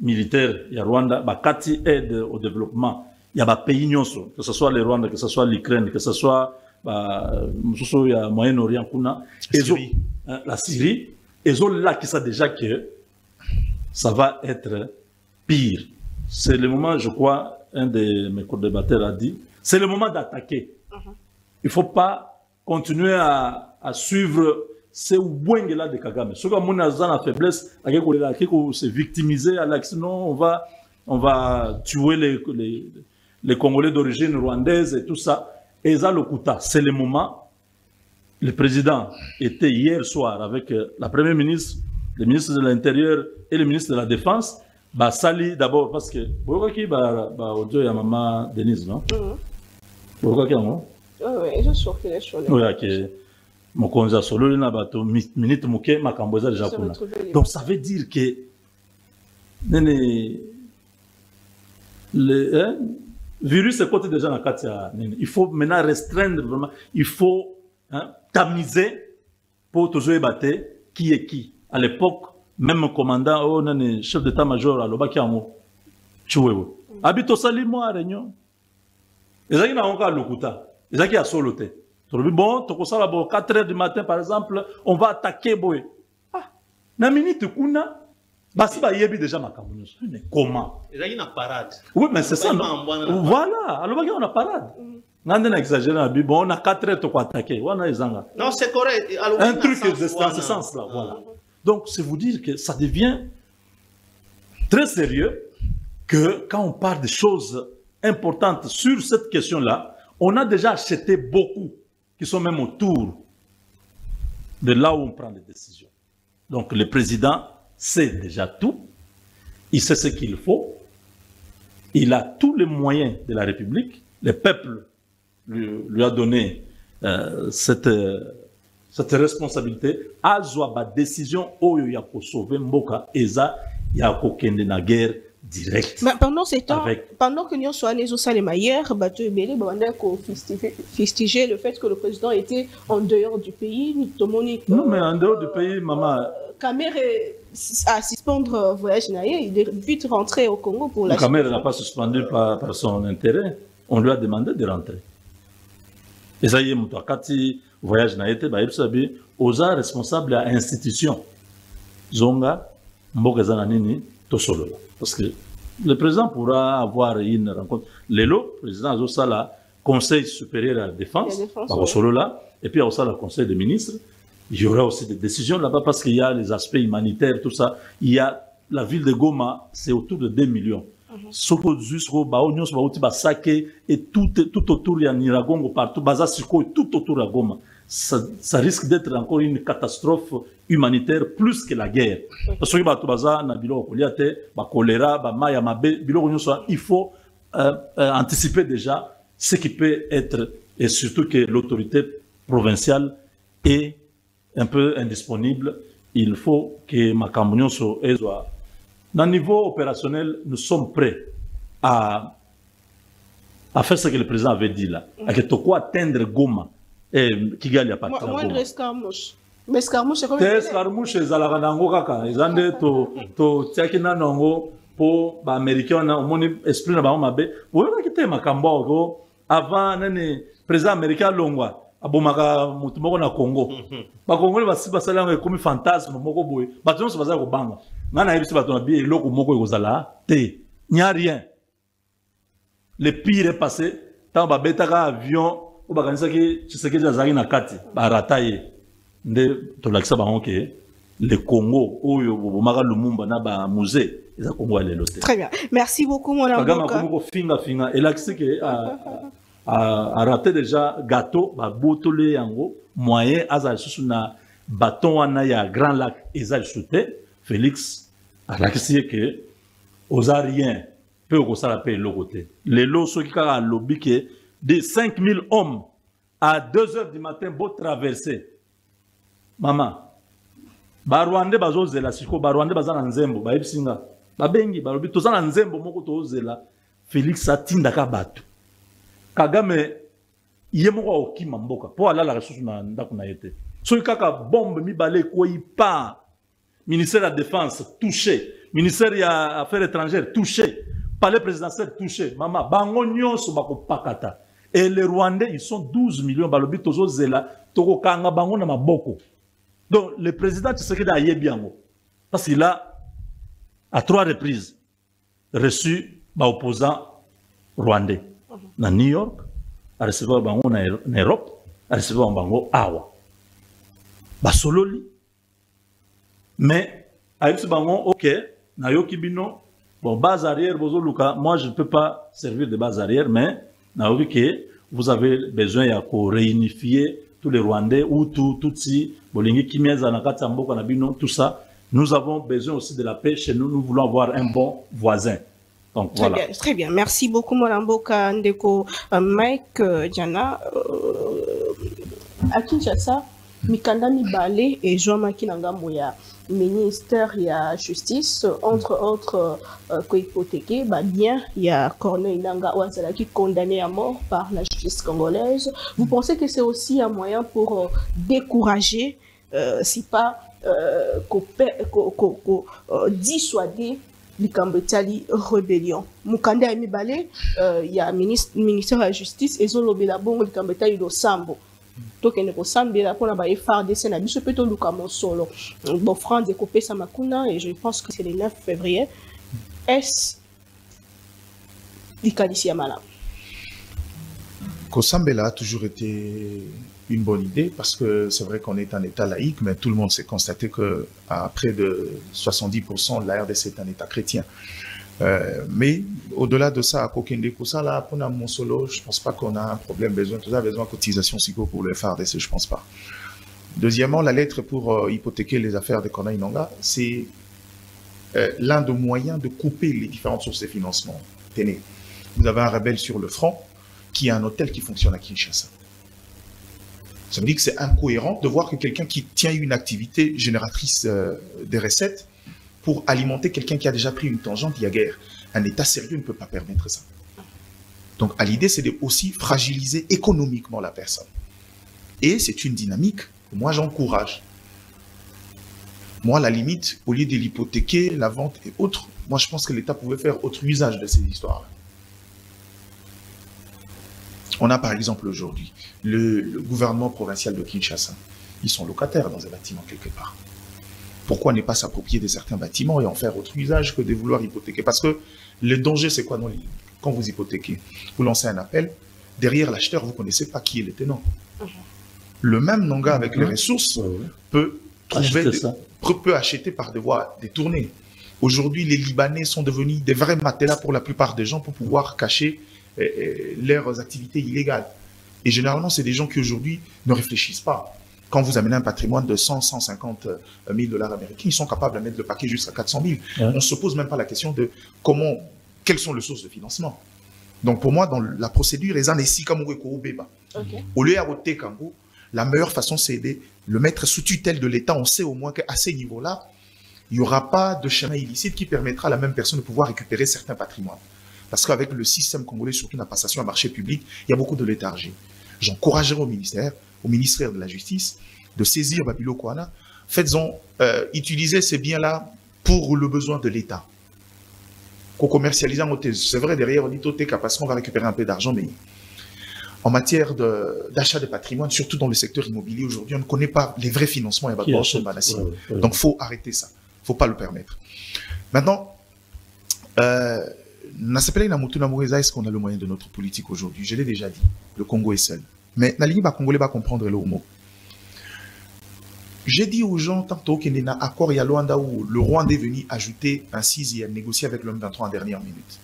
militaire, il y a Rwanda, Bakati aide au développement. Il y a des pays, que ce soit le Rwanda, que ce soit l'Ukraine, que ce soit le Moyen-Orient, la Syrie, et là qui savent déjà que ça va être pire. C'est le moment, je crois, un de mes co-débatteurs a dit, c'est le moment d'attaquer. Il ne faut pas continuer à suivre ces ouengles-là de Kagame. Ceux qui ont la faiblesse, qui se victimiser, sinon on va tuer les Congolais d'origine rwandaise et tout ça. Et ça, le Kouta, c'est le moment. Le président était hier soir avec la première ministre, le ministre de l'Intérieur et le ministre de la Défense. Bah, Sali d'abord parce que pourquoi qui audio ya maman Denise, non? Pourquoi qui non? Oui, je suis sûr qu'il est sur le. Oui, ok. Mokonza solo na bato minute muke makamboza déjà kuna. Donc ça veut dire que le virus est côté déjà dans Katia. Il faut maintenant restreindre vraiment. Il faut tamiser pour toujours ébattre qui est qui. À l'époque, même le commandant, chef d'état-major à l'Obakiamo, Chouéo. Habito Salimo à Réunion. Et ça, il y a encore l'Okuta. Et ça, il y a soloté. Bon, 4 heures du matin, par exemple, on va attaquer Boé. Ah, na minute kuna, basi ba yebi déjà ma kamunus. Mais comment? Il y a une parade. Oui, mais c'est ça. Voilà. Alors, on a parade. On a exagéré. Bon, on a 4 heures pour attaquer. Non, c'est correct. Un truc dans ce sens-là. Voilà. Donc, c'est vous dire que ça devient très sérieux que quand on parle de choses importantes sur cette question-là, on a déjà acheté beaucoup qui sont même autour de là où on prend les décisions. Donc le président sait déjà tout, il sait ce qu'il faut, il a tous les moyens de la République, le peuple lui a donné cette responsabilité, a une décision où il y a pour sauver Mboka, et ça, il y a aucune guerre direct. Pendant ces temps, pendant que nous sommes allés au Salemayer, fustiger le fait que le président était en dehors du pays. Non, mais en dehors du pays, maman. Kamer a suspendu le voyage, il est vite rentré au Congo pour la. Kamer n'a pas suspendu par son intérêt. On lui a demandé de rentrer. Et ça y est, quand il voyage, il est aux responsables à l'institution. Zonga, Mboka Zananini, Tosolola. Parce que le président pourra avoir une rencontre. Le président Azosala, Conseil supérieur à la défense, Solola, et puis aussi le Conseil des ministres. Il y aura aussi des décisions là-bas parce qu'il y a les aspects humanitaires, tout ça. Il y a la ville de Goma, c'est autour de 2 millions. Soko jusqu'au Baonios, Baouti Basake, et tout autour, il y a Niragongo partout, Bazasiko, et tout autour de Goma. Ça risque d'être encore une catastrophe humanitaire plus que la guerre. Parce que il faut anticiper déjà ce qui peut être, et surtout que l'autorité provinciale est un peu indisponible. Il faut que Makambunion soit. Dans le niveau opérationnel, nous sommes prêts à faire ce que le président avait dit là. À que Toko atteindre Goma. Et Kigali a parti. Moi, de escarmouche. Mais escarmouche, c'est comme ça. Escarmouche, c'est à la Ranango Kaka. Ils ont dit to Tiakina Nango pour les Américains, on a mon esprit na ba mabe. Vous voyez que t'es Makambo avant le président américain Longwa. Abomaka mutumoko na Congo. Ba Congo basi basala comme fantasme moko boy. Ba tonso se bazala ko banga. Ngana yebisi ba tona bi eloko moko ekozala te. Il n'y a rien. Le pire est passé. Tant ba betaka avion ou ba kanisa ki Tshisekedi azali na kati ba rataye. Nde to lakisa ba onke le Congo oyo bomaka Lumumba na ba musée. Très bien. Merci beaucoup mon ami. Finga et là c'est que a raté déjà gâteau ba botolé yango moyen azal na bâton wana ya Grand Lac ezal souté Félix a laxé que aux ariens peut ko sala pe le côté les lots ceux qui ka lobby que de 5000 hommes à 2h du matin beau traverser maman ba Rwanda bazozela siko ba Rwanda bazana nzembo ba ebisinga babengi balobi tozana nzembo moko tozela Félix atindaka bato Kagame yemoko okima mboka po ala la ressource na ndako na yete so kaka bombe mibale ko ipa ministère de la défense touché ministère ya affaires étrangères touché palais présidentiel touché mama bango nyonso bako pakata et les Rwandais ils sont 12 millions balobi tozozela toko kanga bango na maboko donc le président Tshisekedi a yebiango parce qu'il a à 3 reprises reçu l'opposant rwandais dans New York, à recevoir bango en Europe, à recevoir bango awa. Basololi. Mais à ce bango, ok, na yoki bino, bon base arrière, bozo luka, moi je ne peux pas servir de base arrière, mais na yoki que vous avez besoin de réunifier tous les Rwandais ou Tutsi, bolingi kimeza na kati mboka na bino, tout ça. Nous avons besoin aussi de la paix chez nous. Nous voulons avoir un bon voisin. Donc, très voilà. Bien, très bien. Merci beaucoup, Molamboka Ndeko. Mike Diana, à Kinshasa, Mikanda Mibale et Joama Kinangamouya, ministère de la Justice, entre autres, hypothéqué, bien, il y a Corneille Nanga Ouazala qui est condamné à mort par la justice congolaise. Vous pensez que c'est aussi un moyen pour décourager, si pas dissuader l'Ikambetali rébellion. Mukanda Mibale, il y a ministère de la Justice et Zolobela Bongo l'Ikambetali do Sambo. Donc il y a Sambo pour la FARDC na biso peto lukamo solo. Bon franc découpé Samakuna et je pense que c'est le 9 février. Est l'Ikadisi Amala. Kosambela a toujours été une bonne idée parce que c'est vrai qu'on est un État laïque, mais tout le monde s'est constaté que à près de 70%, la RDC est un État chrétien. Mais au-delà de ça, à Kokende Kosala, pour mon solo, je ne pense pas qu'on a un problème, besoin de cotisation psycho pour le FARDC, je ne pense pas. Deuxièmement, la lettre pour hypothéquer les affaires de Corneille Nangaa, c'est l'un des moyens de couper les différentes sources de financement. Tenez, vous avez un rebelle sur le front qui a un hôtel qui fonctionne à Kinshasa. Ça veut dire que c'est incohérent de voir que quelqu'un qui tient une activité génératrice de recettes pour alimenter quelqu'un qui a déjà pris une tangente, il y a guerre. Un État sérieux ne peut pas permettre ça. Donc, à l'idée, c'est de aussi fragiliser économiquement la personne. Et c'est une dynamique que moi, j'encourage. Moi, à la limite, au lieu de l'hypothéquer, la vente et autres, moi, je pense que l'État pouvait faire autre usage de ces histoires. On a par exemple aujourd'hui le gouvernement provincial de Kinshasa. Ils sont locataires dans un bâtiment quelque part. Pourquoi ne pas s'approprier de certains bâtiments et en faire autre usage que de vouloir hypothéquer? Parce que le danger, c'est quoi quand vous hypothéquez? Vous lancez un appel, derrière l'acheteur, vous ne connaissez pas qui est le tenant. Le même Nanga avec les ressources peut acheter par des voies détournées. Aujourd'hui, les Libanais sont devenus des vrais matelas pour la plupart des gens pour pouvoir cacher leurs activités illégales. Et généralement, c'est des gens qui aujourd'hui ne réfléchissent pas. Quand vous amenez un patrimoine de 100, 150 000 dollars américains, ils sont capables de mettre le paquet jusqu'à 400 000. On ne se pose même pas la question de quelles sont les sources de financement. Donc pour moi, dans la procédure, au lieu de la meilleure façon, c'est de le mettre sous tutelle de l'État. On sait au moins qu'à ces niveaux-là, il n'y aura pas de chemin illicite qui permettra à la même personne de pouvoir récupérer certains patrimoines. Parce qu'avec le système congolais, surtout la passation à marché public, il y a beaucoup de léthargie. J'encouragerai au ministère de la Justice, de saisir Babilo Kouana. Faites-en, utilisez ces biens-là pour le besoin de l'État. Qu'on commercialise en hôtel. C'est vrai, derrière, on dit parce qu'on va récupérer un peu d'argent, mais en matière d'achat de patrimoine, surtout dans le secteur immobilier, aujourd'hui, on ne connaît pas les vrais financements. Donc, il faut arrêter ça. Il ne faut pas le permettre. Maintenant, est-ce qu'on a le moyen de notre politique aujourd'hui? Je l'ai déjà dit, le Congo est seul. Mais Nalini va Congolais va comprendre le mot. J'ai dit aux gens, tantôt qu'il y a un accord, il y a Luanda où le Rwanda est venu ajouter un 6 et à négocier avec l'homme 23 en dernière minute.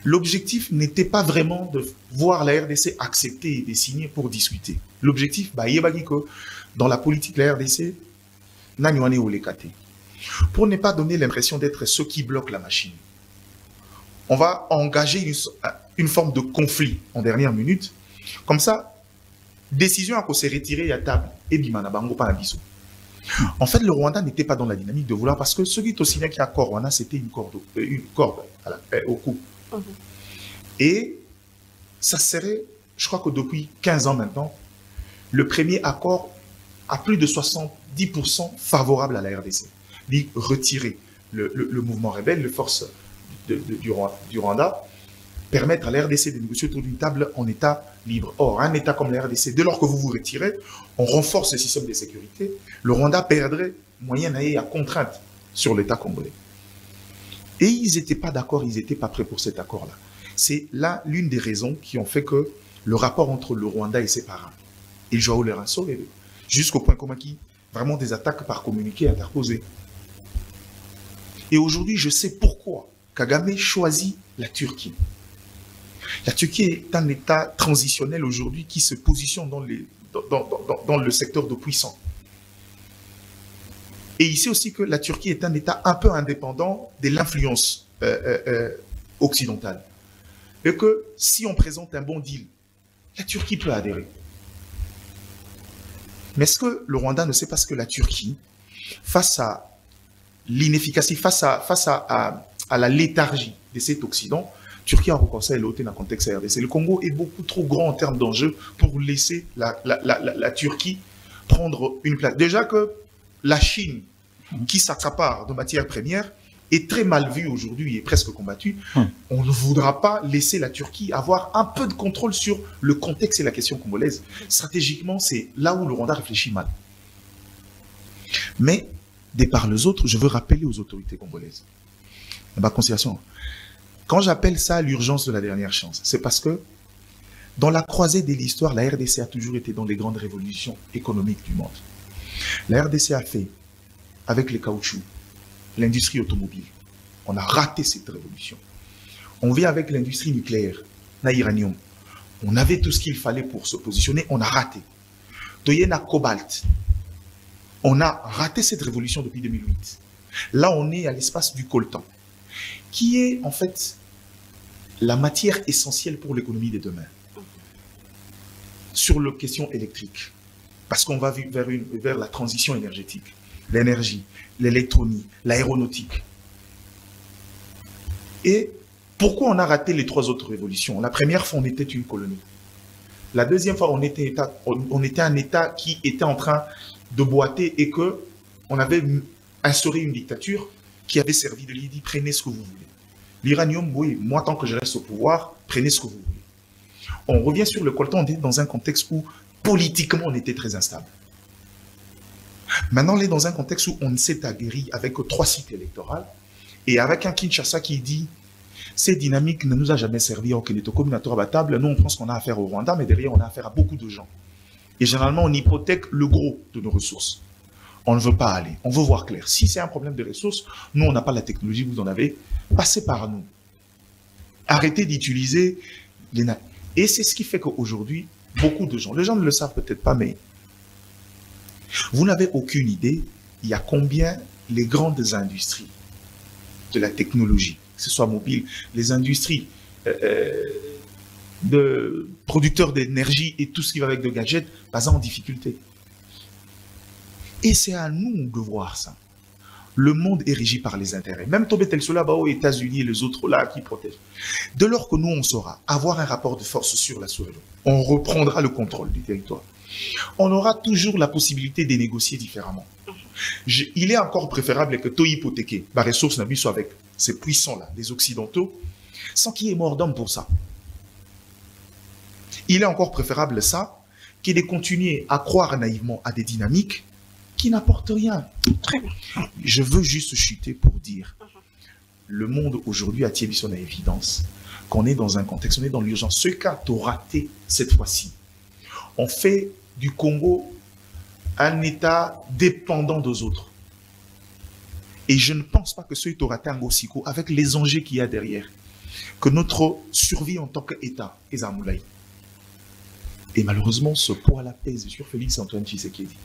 L'objectif n'était pas vraiment de voir la RDC accepter et de signer pour discuter. L'objectif, dans la politique de la RDC, pour ne pas donner l'impression d'être ceux qui bloquent la machine. On va engager une forme de conflit en dernière minute. Comme ça, décision à se retirer à table. Et bimana bango pas biso. En fait, le Rwanda n'était pas dans la dynamique de vouloir, parce que ce qui est aussi qui a accord Rwanda, c'était une corde au cou. Et ça serait, je crois que depuis 15 ans maintenant, le premier accord à plus de 70% favorable à la RDC. Dit retirer le mouvement rebelle, les forces du Rwanda, permettre à la RDC de négocier autour d'une table en état libre. Or, un état comme la RDC, dès lors que vous vous retirez, on renforce le système de sécurité, le Rwanda perdrait moyen à contrainte sur l'état congolais. Et ils n'étaient pas d'accord, ils n'étaient pas prêts pour cet accord-là. C'est là l'une des raisons qui ont fait que le rapport entre le Rwanda et ses parents, et Joao Lourenço, jusqu'au point commun qui, vraiment des attaques par communiqué interposées. Et aujourd'hui, je sais pourquoi Kagame choisit la Turquie. La Turquie est un État transitionnel aujourd'hui qui se positionne dans le secteur de puissance. Et il sait aussi que la Turquie est un État un peu indépendant de l'influence occidentale. Et que si on présente un bon deal, la Turquie peut adhérer. Mais est-ce que le Rwanda ne sait pas ce que la Turquie, face à l'inefficacité, face à la léthargie de cet Occident, Turquie a reconcilié l'autre dans le contexte RDC. Le Congo est beaucoup trop grand en termes d'enjeux pour laisser la Turquie prendre une place. Déjà que la Chine, qui s'accapare de matières premières, est très mal vue aujourd'hui et presque combattue. On ne voudra pas laisser la Turquie avoir un peu de contrôle sur le contexte et la question congolaise. Stratégiquement, c'est là où le Rwanda réfléchit mal. Mais, de par les autres, je veux rappeler aux autorités congolaises. Quand j'appelle ça l'urgence de la dernière chance, c'est parce que dans la croisée de l'histoire, la RDC a toujours été dans les grandes révolutions économiques du monde. La RDC a fait, avec les caoutchoucs, l'industrie automobile. On a raté cette révolution. On vient avec l'industrie nucléaire, l'uranium. On avait tout ce qu'il fallait pour se positionner, on a raté. Toyena cobalt. On a raté cette révolution depuis 2008. Là, on est à l'espace du coltan, qui est en fait la matière essentielle pour l'économie de demain. Sur la question électrique, parce qu'on va vers la transition énergétique, l'énergie, l'électronique, l'aéronautique. Et pourquoi on a raté les trois autres révolutions? La première fois, on était une colonie. La deuxième fois, on était un État qui était en train de boiter et qu'on avait instauré une dictature qui avait servi de l'idée, prenez ce que vous voulez. L'uranium, oui, moi, tant que je reste au pouvoir, prenez ce que vous voulez. On revient sur le coltan, on était dans un contexte où, politiquement, on était très instable. Maintenant, on est dans un contexte où on s'est aguerri avec 3 sites électoraux et avec un Kinshasa qui dit ces dynamiques ne nous a jamais servi au Keneto à table. Nous, on pense qu'on a affaire au Rwanda, mais derrière, on a affaire à beaucoup de gens. Et généralement, on hypothèque le gros de nos ressources. On ne veut pas aller. On veut voir clair. Si c'est un problème de ressources, nous, on n'a pas la technologie, vous en avez. Passez par nous. Arrêtez d'utiliser les... Et c'est ce qui fait qu'aujourd'hui, beaucoup de gens, les gens ne le savent peut-être pas, mais vous n'avez aucune idée, il y a combien les grandes industries de la technologie, que ce soit mobile, les industries de producteurs d'énergie et tout ce qui va avec de gadgets, pas en difficulté. Et c'est à nous de voir ça. Le monde est régi par les intérêts. Même Tobé Telsola, aux États-Unis et les autres là qui protègent. Dès lors que nous, on saura avoir un rapport de force sur la sous-région, on reprendra le contrôle du territoire. On aura toujours la possibilité de négocier différemment. Il est encore préférable que tout hypothéquer, la ressource n'a soit avec ces puissants-là, les Occidentaux, sans qu'il y ait mort d'homme pour ça. Il est encore préférable ça, que de continuer à croire naïvement à des dynamiques qui n'apportent rien. Très bien. Je veux juste chuter pour dire, le monde aujourd'hui a tiré son évidence qu'on est dans un contexte, on est dans l'urgence. Ce cas t'a raté cette fois-ci. On fait du Congo un État dépendant des autres. Et je ne pense pas que ce t'a raté un Gossiko, avec les enjeux qu'il y a derrière, que notre survie en tant qu'État est à Moulay. Et malheureusement, ce poids-là pèse sur Félix Antoine Tshisekedi.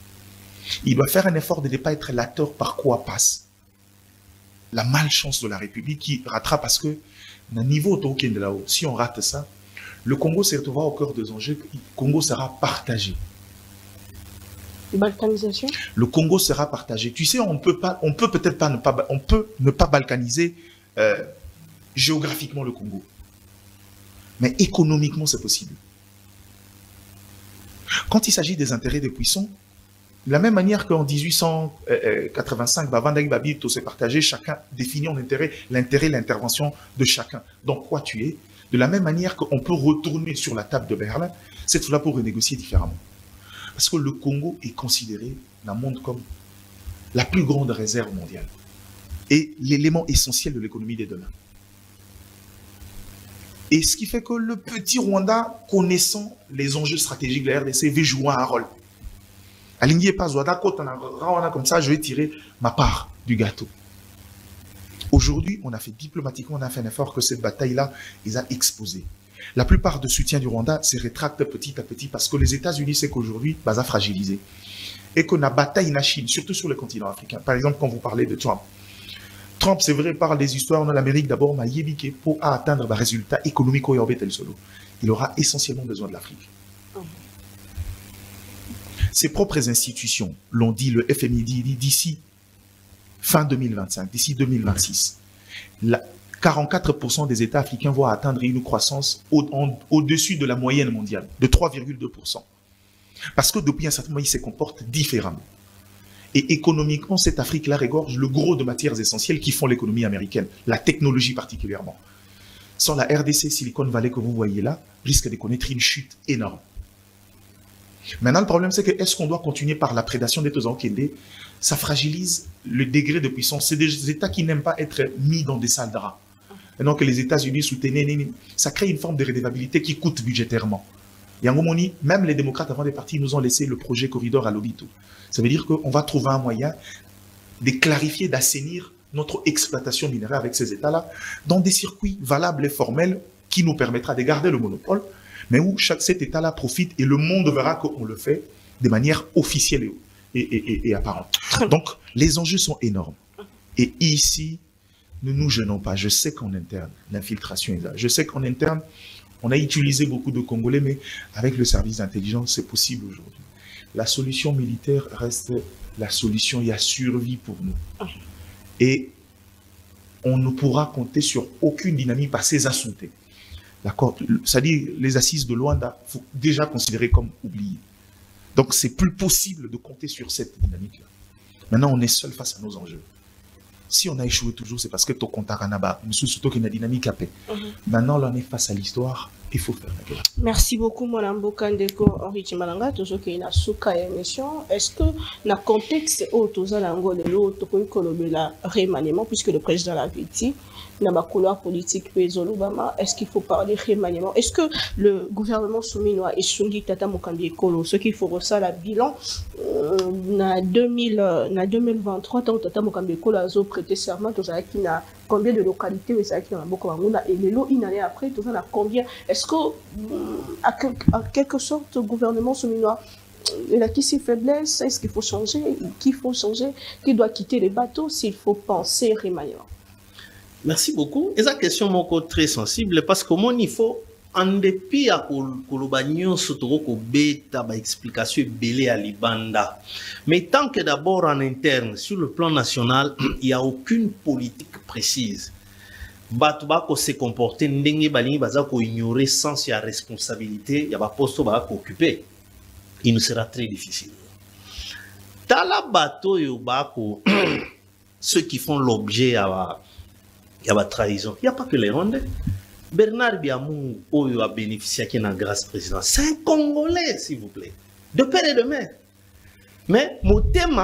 Il doit faire un effort de ne pas être l'acteur par quoi passe la malchance de la République qui rattrape, parce que, d'un niveau de là-haut, si on rate ça, le Congo se retrouvera au cœur des enjeux, le Congo sera partagé. Balkanisation? Le Congo sera partagé. Tu sais, on peut peut-être pas ne pas balkaniser géographiquement le Congo. Mais économiquement, c'est possible. Quand il s'agit des intérêts des puissants, de la même manière qu'en 1885, Bavandagi Babito s'est partagé, chacun définit en intérêt, l'intervention de chacun. Donc, quoi tu es? De la même manière qu'on peut retourner sur la table de Berlin, cette fois-là pour renégocier différemment. Parce que le Congo est considéré dans le monde comme la plus grande réserve mondiale et l'élément essentiel de l'économie des demain. Et ce qui fait que le petit Rwanda, connaissant les enjeux stratégiques de la RDC, veut jouer un rôle. Aligné pas comme ça, je vais tirer ma part du gâteau. Aujourd'hui, on a fait diplomatiquement, on a fait un effort que cette bataille-là, ils a exposé. La plupart de soutien du Rwanda se rétracte petit à petit parce que les États-Unis, c'est qu'aujourd'hui, ils ont fragilisé. Et qu'on a bataille en Chine, surtout sur le continent africain. Par exemple, quand vous parlez de Trump. Trump, c'est vrai, par les histoires dans l'Amérique, d'abord, m'a yébiqué pour atteindre un résultat économique au Yorbet solo. Il aura essentiellement besoin de l'Afrique. Ses propres institutions l'ont dit, le FMI dit d'ici fin 2025, d'ici 2026, 44% des États africains vont atteindre une croissance au-dessus de la moyenne mondiale, de 3,2%. Parce que depuis un certain moment, ils se comportent différemment. Et économiquement, cette Afrique-là regorge le gros de matières essentielles qui font l'économie américaine, la technologie particulièrement. Sans la RDC Silicon Valley que vous voyez là, risque de connaître une chute énorme. Maintenant, le problème, c'est que est-ce qu'on doit continuer par la prédation des Tozan Kende? Ça fragilise le degré de puissance. C'est des États qui n'aiment pas être mis dans des salles draps. Et donc, les États-Unis soutiennent, ça crée une forme de redevabilité qui coûte budgétairement. Et en Gomoni, même les démocrates avant des partis nous ont laissé le projet corridor à Lobito. Ça veut dire qu'on va trouver un moyen de clarifier, d'assainir notre exploitation minéraire avec ces États-là dans des circuits valables et formels qui nous permettra de garder le monopole, mais où cet État-là profite et le monde verra qu'on le fait de manière officielle et apparente. Donc, les enjeux sont énormes. Et ici, ne nous gênons pas. Je sais qu'en interne, l'infiltration est là. Je sais qu'en interne, on a utilisé beaucoup de Congolais, mais avec le service d'intelligence, c'est possible aujourd'hui. La solution militaire reste la solution, il y a survie pour nous. Et on ne pourra compter sur aucune dynamique par ces assoupés. D'accord? C'est-à-dire, les assises de Luanda, il faut déjà considérer comme oubliées. Donc, c'est plus possible de compter sur cette dynamique-là. Maintenant, on est seul face à nos enjeux. Si on a échoué toujours, c'est parce que ton compte à Ranaba, surtout qu'il y a une dynamique à paix. Maintenant, là, on est face à l'histoire il faut faire la guerre. Merci beaucoup, mon Mboka Ndeko Henri Chimalanga. Toujours qu'il y a une émission. Est-ce que, dans le contexte où tout ça, la remaniement, puisque le président l'a dit, dans la couloir politique, est-ce qu'il faut parler remaniement? Est-ce que le gouvernement souminois et Sungi Tata Mokambi Kolo, ce qu'il faut ça, la bilan, en 2023, tant que Tata Mokambi Kolo a prêté serment, tout ça, qui n'a combien de localités, et ça, qui a beaucoup de et une année après, tout ça, a combien? Est-ce que, en quelque sorte, le gouvernement souminois, il a qui ses faiblesses? Est-ce qu'il faut changer? Qu'il faut changer? Qui doit quitter les bateaux s'il faut penser remaniement? Merci beaucoup. Et cette question est très sensible parce que il faut, en dépit à Kolobagnon, surtout qu'on bêta, explication belé à Libanda. Mais tant que d'abord en interne, sur le plan national, il n'y a aucune politique précise. Batouba ko se comporter, n'engue balingi baza ko ignorer sans sa responsabilité, il y a pas poste ba occuper. Il nous sera très difficile. Tala bateau yo ba ko ceux qui font l'objet à la trahison. Il n'y a pas que les Rwandais. Bernard Biamou, Oyo a bénéficié de la grâce présidentielle. C'est un Congolais, s'il vous plaît. De père et de mère. Mais mon thème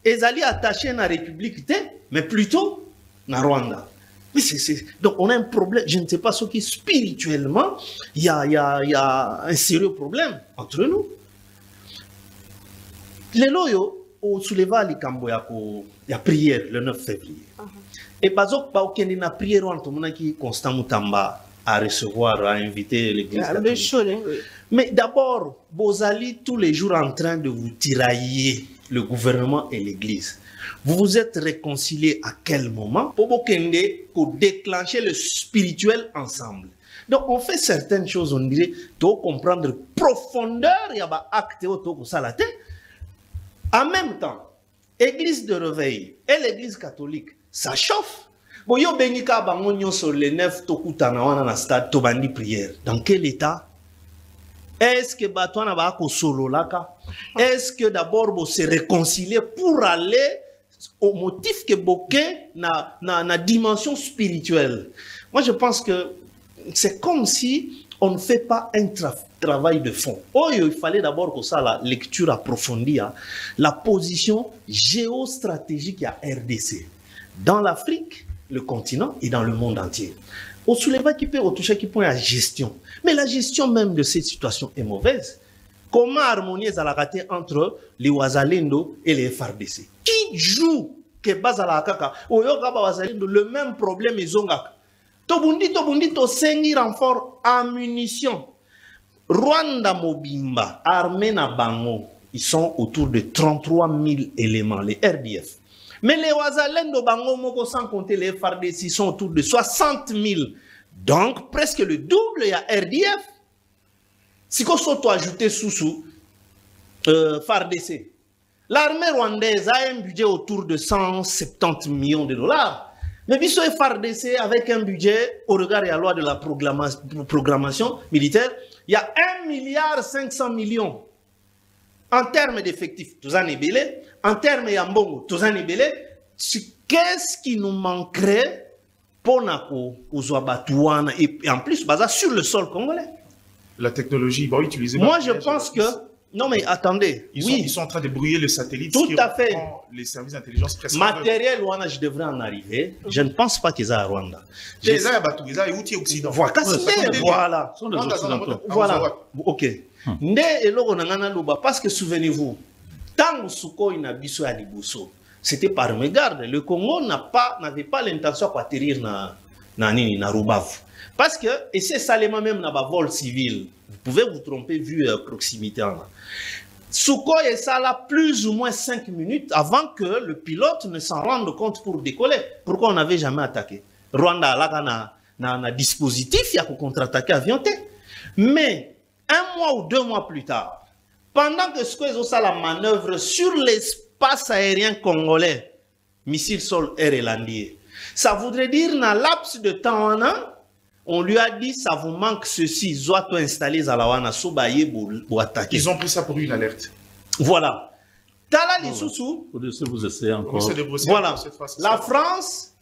est allé attaché à la République, mais plutôt à Rwanda. Mais donc on a un problème. Je ne sais pas ce qui spirituellement, il y a un sérieux problème entre nous. Les loyaux, au souleva les Camboya, il y a prière le 9 février. Et pas aucun de la prière qui Constant Moutamba à recevoir, à inviter l'église catholique. Mais d'abord, vous allez tous les jours en train de vous tirailler le gouvernement et l'église. Vous vous êtes réconciliés à quel moment pour déclencher le spirituel ensemble. Donc on fait certaines choses, on dirait, pour comprendre profondeur, il y a un acte autour de ça la tête. En même temps, église de réveil et l'église catholique, ça chauffe. Bon, yo benika bangonyo sur les 9 tokutana wana na stade tobandi prière. Dans quel état? Est-ce que batouana ba ko solo laka? Est-ce que d'abord vous se réconcilier pour aller au motif que bokeh na dimension spirituelle? Moi je pense que c'est comme si on ne fait pas un travail de fond. Oh, il fallait d'abord que ça la lecture approfondie, hein, la position géostratégique à RDC. Dans l'Afrique, le continent et dans le monde entier. Au soulèvement qui peut toucher qui point à gestion. Mais la gestion même de cette situation est mauvaise. Comment harmoniser la raté entre les Ouazalendo et les FARDC? Qui joue que Bazalakaka ou Yogaba Ouazalendo le même problème et Zongak? Tobundi, to sengi renfort en munitions. Rwanda Mobimba, armée na Bango, ils sont autour de 33 000 éléments, les RDF. Mais les Ouazalendo Bango Moko, sans compter les FARDC, sont autour de 60 000. Donc, presque le double, il y a RDF. Si on s'auto ajouter sous FARDC, l'armée rwandaise a un budget autour de 170 millions de dollars. Mais Bissot et FARDC, avec un budget, au regard de la loi de la programmation militaire, il y a 1,5 milliard. En termes d'effectifs, tout ça n'est belé. En termes d'ambongo, tout ça n'est belé. Qu'est-ce qui nous manquerait pour nous et en plus, basé sur le sol congolais? La technologie, bah, utiliser. Moi, je pense que. Non, mais attendez. Ils sont en train de brouiller le satellite. Tout à fait. Les services d'intelligence presque. Matériel, je devrais en arriver. Je ne pense pas qu'ils aient à Rwanda. Ils ont des outils occidentaux. Voilà. Voilà. Ok. Parce que souvenez-vous, tant que Nabiso à Liboso, c'était par mégarde. Le Congo n'avait pas l'intention d'atterrir na Rubavu. Parce que, et c'est salement même dans le vol civil, vous pouvez vous tromper vu proximité. Sukhoi est ça là plus ou moins 5 minutes avant que le pilote ne s'en rende compte pour décoller. Pourquoi on n'avait jamais attaqué? Rwanda là un dispositif, il y a pour contre-attaquer avion. Mais 1 mois ou 2 mois plus tard, pendant que Sukhoi a la manœuvre sur l'espace aérien congolais, missile sol air et landier, ça voudrait dire dans laps de temps on lui a dit ça vous manque ceci, soit installé à la wana sobaye pour attaquer. Ils ont pris ça pour une alerte. Voilà. Tala les sous-sous. Vous essayez encore. Voilà. La France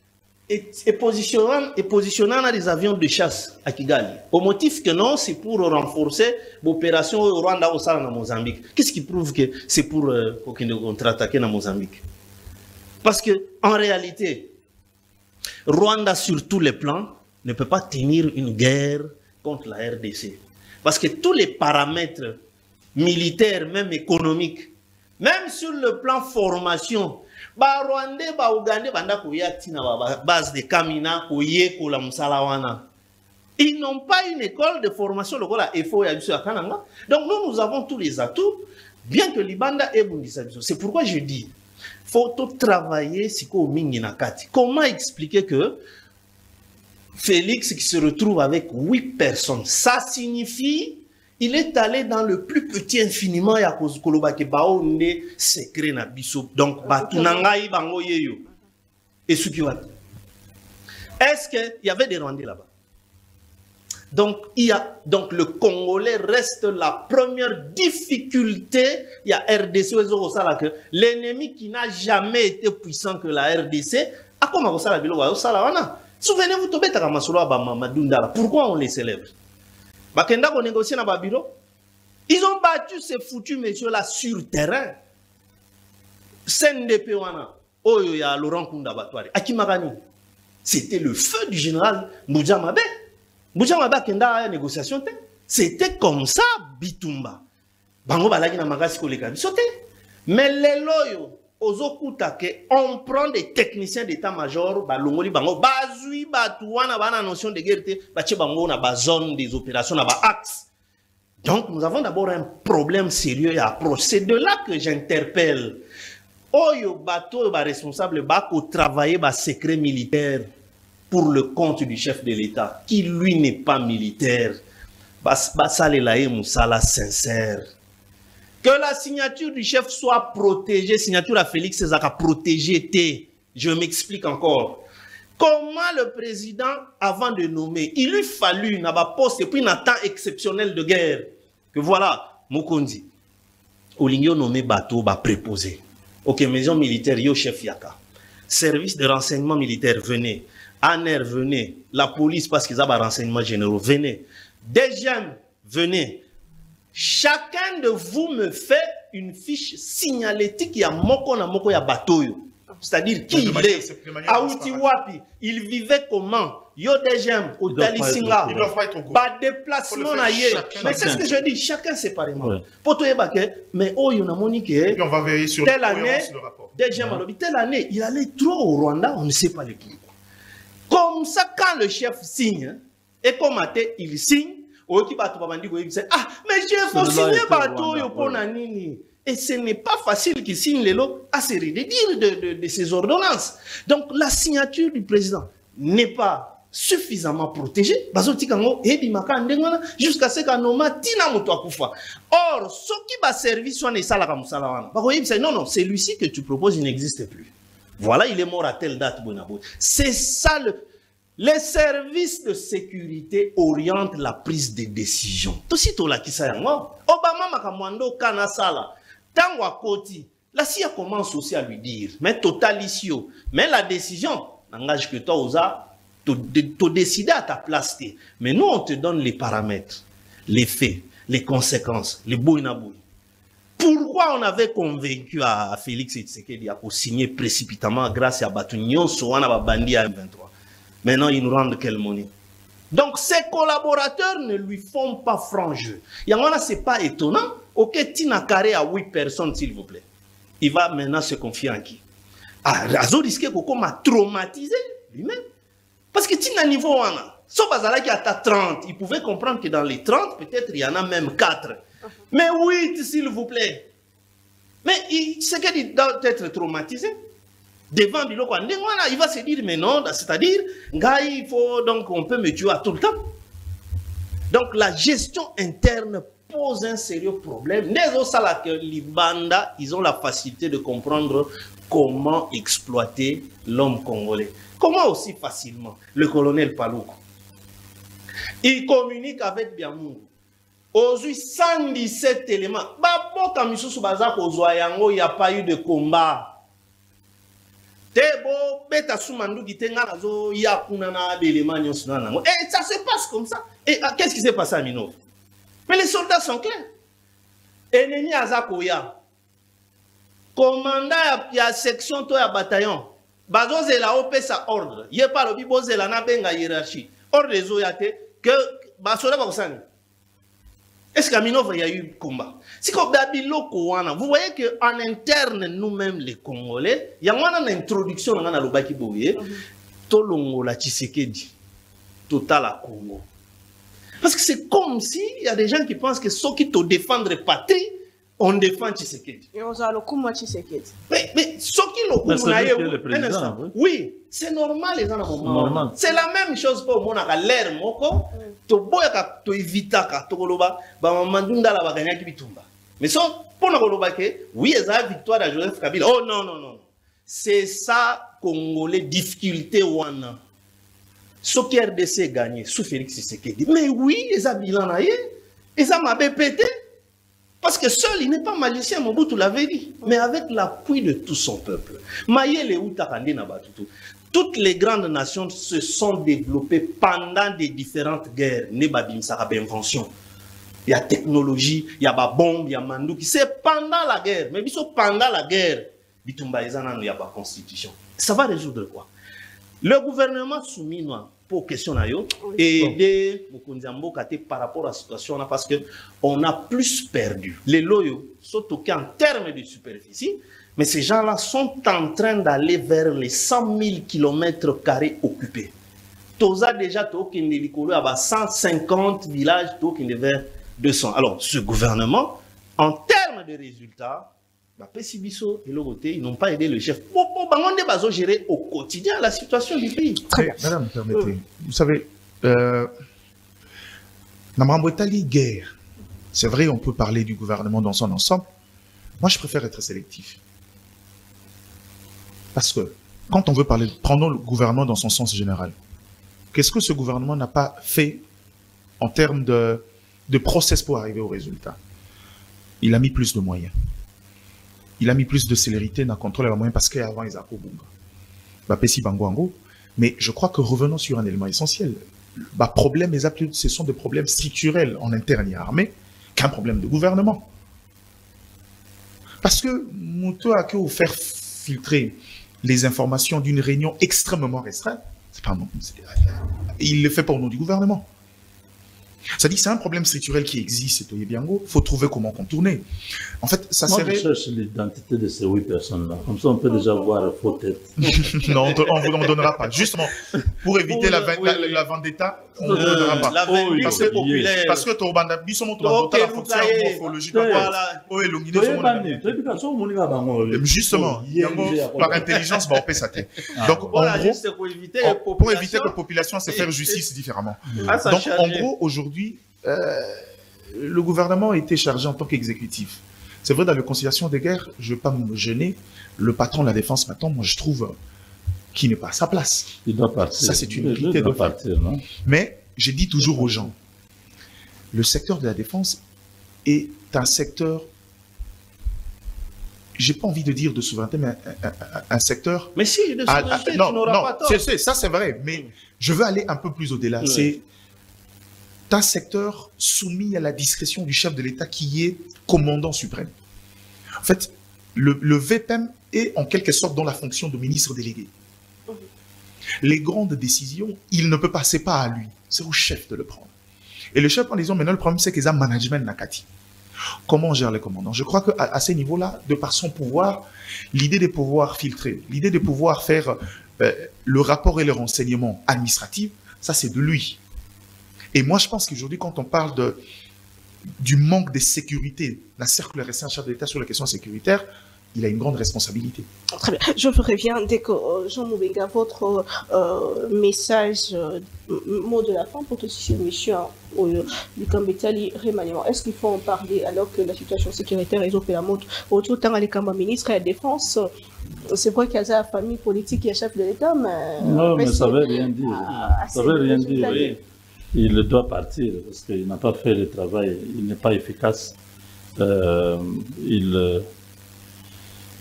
et positionnant des avions de chasse à Kigali. Au motif que non, c'est pour renforcer l'opération au Rwanda au Sahara, en Mozambique. Qu'est-ce qui prouve que c'est pour contre-attaquer en Mozambique? Parce que en réalité, Rwanda, sur tous les plans, ne peut pas tenir une guerre contre la RDC. Parce que tous les paramètres militaires, même économiques, même sur le plan formation, ba Rwandais, ba Ougandais, banda koya tina base de Kamina, koye kola musalawana. Ils n'ont pas une école de formation, le kola EFO ya biso ya Kananga. Donc nous avons tous les atouts, bien que l'Ibanda ait bundisa biso. C'est pourquoi je dis, faut tout travailler siko mingi nakati. Comment expliquer que Félix qui se retrouve avec 8 personnes, ça signifie il est allé dans le plus petit infiniment ya kozukoloba ke baonde secret na biso. Donc batunangai bango yeyo. Et ce qui va. Est-ce qu'il y avait des Rwandais là-bas? Donc le Congolais reste la première difficulté. Il y a RDC que l'ennemi qui n'a jamais été puissant que la RDC a commencé à bilo wana. Souvenez-vous tobeta kamasolo ba Madundala. Pourquoi on les célèbre? Bakenda ko négocier na ba bureau. Ils ont battu ces foutus messieurs là sur terrain. CNDP wana oyo ya Laurent Kunda Batwari Akimakani. C'était le feu du général Mbouja Mabe. Mbouja Mabe kenda ya négociation te. C'était comme ça Bitumba. Bango balaki na magasi koleka bisote. Mais les loyo ozokuta ke on prend des techniciens d'état-major balongoli bango bazui batuana bana notion de guerre te bache bango na ba zone des opérations na ba axe. Donc nous avons d'abord un problème sérieux à approche. C'est de là que j'interpelle Oyo bateau ba responsable ba ko travailler ba secret militaire pour le compte du chef de l'État qui lui n'est pas militaire. Ba salelaye musala sincère. Que la signature du chef soit protégée, signature à Félix Ezaka protégée. Je m'explique encore. Comment le président, avant de nommer, il lui fallu un poste et puis un temps exceptionnel de guerre. Que voilà, Mokondi, Olingyo nommé bateau, ba préposé. Ok, maison militaire, yo chef Yaka. Service de renseignement militaire, venez. ANR, venez. La police, parce qu'ils ont des renseignements généraux, venez. Deuxième, venez. Chacun de vous me fait une fiche signalétique. Il y a moko na moko ya bateau. C'est-à-dire qui il est, Aouti Wapi, il vivait comment, yo deuxième, au Dalisinga, pas déplacement na yé. Mais c'est ce que je dis, chacun séparément. Pour toi, mais oh, il y a monique. Et on va veiller sur telle année, deuxième année, telle année, il allait trop au Rwanda, on ne sait pas les pourquoi. Comme ça, quand le chef signe, et comme il signe, ah, mais chef, faut signer bateau, yo pona nini. Et ce n'est pas facile qu'il signe les lots à se redire de ces ordonnances. Donc la signature du président n'est pas suffisamment protégée. Jusqu'à ce qu'on nomme Tina Moutouakoufa. Or, ce qui va servir soit non, non, celui-ci que tu proposes, il n'existe plus. Voilà, il est mort à telle date, Bonabo. C'est ça le... Les services de sécurité orientent la prise de décision. Tout sitôt là qui ça Obama makamwando kanasala. Tangwa koti. La CIA commence aussi à lui dire, mais totalisio, mais la décision n'engage que toi osa te décider à ta place. Mais nous on te donne les paramètres, les faits, les conséquences, les bouinaboui. Pourquoi on avait convaincu à Félix Tshisekedi à signer précipitamment grâce à Batunyon Soana Bandi à M23? Maintenant, ils nous rendent quelle monnaie? Donc, ses collaborateurs ne lui font pas franc jeu. Yangwana, c'est pas étonnant. Ok, Tina Carré à 8 personnes, s'il vous plaît. Il va maintenant se confier en qui? Ah, Razo risque qu'on m'a traumatisé lui-même. Parce que Tina niveau 1, sauf Azala qui a 30, il pouvait comprendre que dans les 30, peut-être il y en a même 4. Mais 8, s'il vous plaît. Mais c'est qu'il doit être traumatisé. Devant Biloko, il va se dire, mais non, c'est-à-dire, il faut donc, on peut me tuer à tout le temps. Donc, la gestion interne pose un sérieux problème. Les Libanda, ils ont la facilité de comprendre comment exploiter l'homme congolais. Comment aussi facilement? Le colonel Paloukou. Il communique avec Biamou. Aujourd'hui, 117 éléments. Il n'y a pas eu de combat. Tebo, beta soumandu qui tenga nazo ya kunana belema nyosuna nango. Et ça se passe comme ça. Et qu'est-ce qui s'est passé à Minova? Mais les soldats sont clairs. Ennemi azakoya. Commandant ya section to ya bataillon. Bazozela opesa ordre. Yé pas le bibozela na benga hiérarchie. Ordre les oyate que basoda bakosani. Est-ce qu'à Minova il y a eu combat? Si comme vous voyez qu'en interne, nous-mêmes les Congolais, il y a une introduction dans la Lobaki Boye, Tolongo la Tshisekedi, total à Congo. Parce que c'est comme si il y a des gens qui pensent que ceux qui te défendent patrie, on défend Tshisekedi. Et on a le coup Tshisekedi. Mais ceux qui le président, oui, c'est normal les gens. C'est la même chose pour moi à l'air moko. To boyaka to evitaka to koloba ba mandunda la baganya ki bitumba. Mais so pour na koloba ke oui eza victoire de Joseph Kabila. Oh non non non. C'est ça Congolais difficulté wana. Ce qui RDC gagné sous Félix Tshisekedi. Mais oui, eza bilan na ye, eza mabe pété. Parce que seul il n'est pas magicien, Mobutu l'avait dit, mais avec l'appui de tout son peuple. Mayele utakande na batutu. Toutes les grandes nations se sont développées pendant des différentes guerres. Il y a technologie, il y a bombe, il y a mandouki. C'est pendant la guerre. Mais pendant la guerre, il y a pas constitution. Ça va résoudre quoi? Le gouvernement soumis pour question et aider par rapport à la situation parce qu'on a plus perdu. Les loyaux sont en termes de superficie. Mais ces gens-là sont en train d'aller vers les 100 000 km² occupés. Toza déjà tokin à 150 villages tokin vers 200. Alors, ce gouvernement, en termes de résultats, ils n'ont pas aidé le chef. Ils ont géré au quotidien la situation du pays. Madame, permettez. Vous savez, Namambouetali guerre. C'est vrai, on peut parler du gouvernement dans son ensemble. Moi, je préfère être sélectif. Parce que quand on veut parler, prenons le gouvernement dans son sens général. Qu'est-ce que ce gouvernement n'a pas fait en termes de process pour arriver au résultat? Il a mis plus de moyens. Il a mis plus de célérité dans le contrôle des moyens parce qu'avant, ils ont mais je crois que revenons sur un élément essentiel. Problème, ce sont des problèmes structurels en interne et armée qu'un problème de gouvernement. Parce que Mouto a que vous faire filtrer les informations d'une réunion extrêmement restreinte, c'est pas non, il le fait pas au nom du gouvernement. C'est-à-dire que c'est un problème structurel qui existe, il faut trouver comment contourner. En fait, ça serait... je cherche l'identité de ces 8 personnes-là. Comme ça, on peut déjà voir la faux tête. Non, on ne vous donnera pas. Justement, pour éviter la vendetta, on ne vous donnera pas. Parce que tu as la fonction morphologique. Justement, par intelligence, on peut sa tête. Donc, en gros, pour éviter que la population se fasse justice différemment. Donc, en gros, aujourd'hui, le gouvernement a été chargé en tant qu'exécutif. C'est vrai, dans les conciliations de guerre, je ne vais pas me gêner. Le patron de la défense, maintenant, moi, je trouve qu'il n'est pas à sa place. Il doit partir. Ça, c'est une réalité de partir, non? Mais je dis toujours aux gens, le secteur de la défense est un secteur, j'ai pas envie de dire de souveraineté, mais un secteur... Mais si, de souveraineté, tu n'auras pas tort. Ça, c'est vrai, mais je veux aller un peu plus au-delà. C'est un secteur soumis à la discrétion du chef de l'État qui est commandant suprême. En fait, le VPM est en quelque sorte dans la fonction de ministre délégué. Les grandes décisions, il ne peut pas, c'est pas à lui, c'est au chef de le prendre. Et le chef, en disant, maintenant le problème c'est qu'ils ont management nakati. Comment on gère les commandants? Je crois qu'à ces niveaux-là, de par son pouvoir, l'idée de pouvoir filtrer, l'idée de pouvoir faire le rapport et le renseignement administratif, ça c'est de lui. Et moi, je pense qu'aujourd'hui, quand on parle du manque de sécurité, la circulaire récente chef de l'État sur la question sécuritaire, il a une grande responsabilité. Très bien. Je reviens dès que Jean Moubenga, votre message, mot de la fin pour toute cette émission du Kambetali remaniement. Est-ce qu'il faut en parler alors que la situation sécuritaire est au la montre autour de les ministres de la Défense? C'est vrai qu'il y a la famille politique qui est chef de l'État, mais... Non, mais ça ne veut rien dire. Ça ne veut rien dire, oui. Il doit partir parce qu'il n'a pas fait le travail, il n'est pas efficace. Il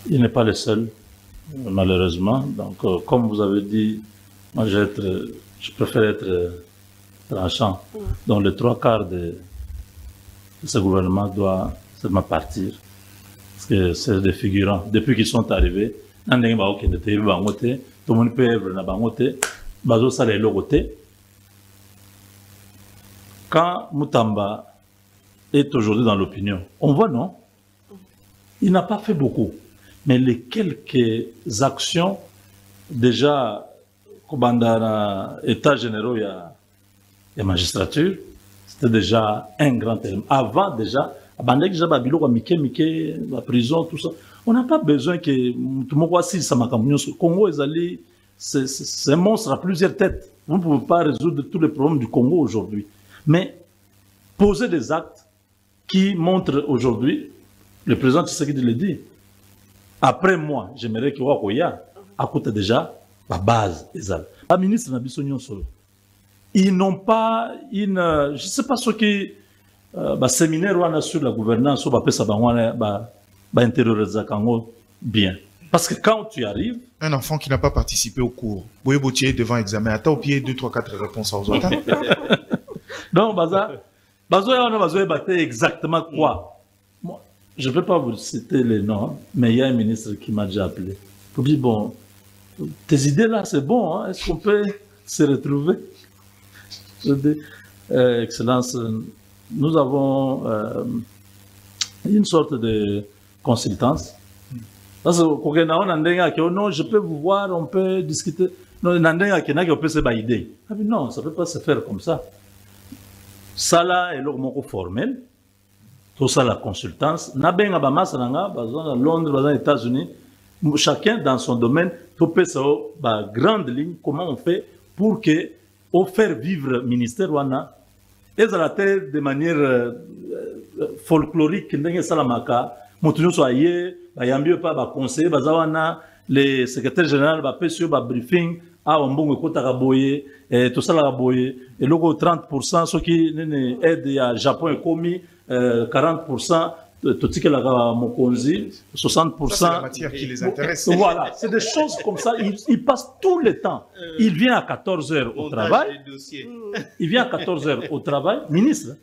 n'est pas le seul. malheureusement. Donc, comme vous avez dit, moi, je préfère être tranchant. Donc, les 3/4 de ce gouvernement doit seulement partir. Parce que c'est des figurants. Depuis qu'ils sont arrivés, tout le monde peut être quand Moutamba est aujourd'hui dans l'opinion, on voit non, il n'a pas fait beaucoup. Mais les quelques actions, déjà, comme dans l'État général, il y a magistrature, c'était déjà un grand élément. Avant, déjà, la prison, tout ça, on n'a pas besoin que tout le monde voit si ça m'a campagné. Congo, c'est un monstre à plusieurs têtes. Vous ne pouvez pas résoudre tous les problèmes du Congo aujourd'hui. Mais poser des actes qui montrent aujourd'hui, le président Tshisekedi le dit, après moi, j'aimerais qu'il y ait à côté déjà la base. La ministre Nabissonyon Solo, ils n'ont pas une, je ne sais pas ce qui, séminaire sur la gouvernance, ou bien. Parce que quand tu arrives... Un enfant qui n'a pas participé au cours, Bouyeboutier devant examen, attends au pied 2, 3, 4 réponses aux autres. Donc, exactement quoi? Moi, je ne vais pas vous citer les noms, mais il y a un ministre qui m'a déjà appelé. Pour dire, bon, tes idées là, c'est bon, hein? Est-ce qu'on peut se retrouver? Je dis, Excellence, nous avons une sorte de consultance. Parce que non, je peux vous voir, on peut discuter. Non, non, ça ne peut pas se faire comme ça. Ça là est le formel. Tout ça, la consultance. À Londres, aux États-Unis, chacun dans son domaine, tout peut ça, grande ligne, comment on fait pour que, au faire vivre le ministère, et à la tête de manière folklorique, les secrétaires généraux, briefing, tout ça là et le 30% ceux qui aident à Japon et commis 40% tout ce que la Mokonzi 60%. C'est la matière qui les intéresse. Voilà, c'est des choses comme ça. Il passe tout le temps. Il vient à 14h au travail. Il vient à 14h au travail, ministre.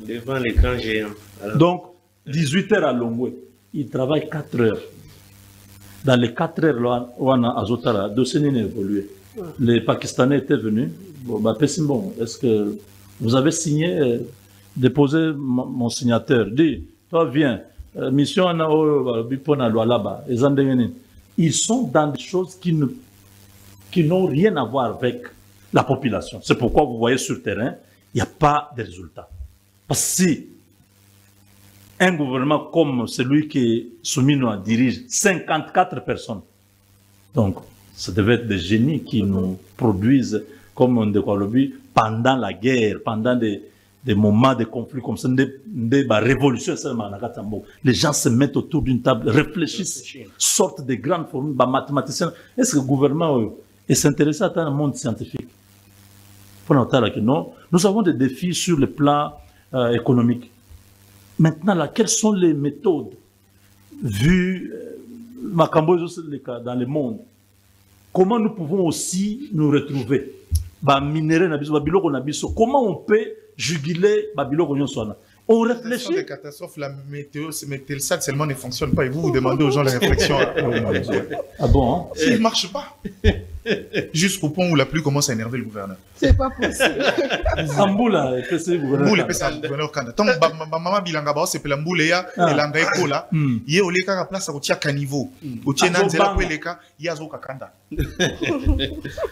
Devant l'écran géant. Donc 18h à Longwe, il travaille 4 heures. Dans les 4 heures, là, on a Azotara, le dossier n'a évolué. Les Pakistanais étaient venus. Bon, est-ce que vous avez signé, déposé mon signateur? Dis, toi, viens. Mission là-bas. Ils sont dans des choses qui n'ont rien à voir avec la population. C'est pourquoi vous voyez sur le terrain, il n'y a pas de résultats. Parce que si un gouvernement comme celui que Soumino dirige, 54 personnes. Donc, ça devait être des génies qui nous produisent, comme on dit, pendant la guerre, pendant des moments de conflit comme ça, des révolutions seulement. Les gens se mettent autour d'une table, réfléchissent, sortent des grandes formules, mathématiciens. Est-ce que le gouvernement s'intéresse à un monde scientifique? Non. Nous avons des défis sur le plan économique. Maintenant, là, quelles sont les méthodes vues dans le monde? Comment nous pouvons aussi nous retrouver? Comment on peut juguler Babylone? On réfléchit. Des catastrophes, la météo, le SAT seulement ne fonctionne pas et vous demandez aux gens la réflexion. Ah bon? Hein? Il ne marche pas. Jusqu'au point où la pluie commence à énerver le gouverneur. C'est pas possible. Amboula, c'est le gouverneur. Amboula, c'est le gouverneur Kanda. Tant que maman bilanga ba, c'est l'amboula ya, elanga ekola. Yé oleka ka place au tia caniveau. Au tia nanzela ko eleka, yazo kakanda.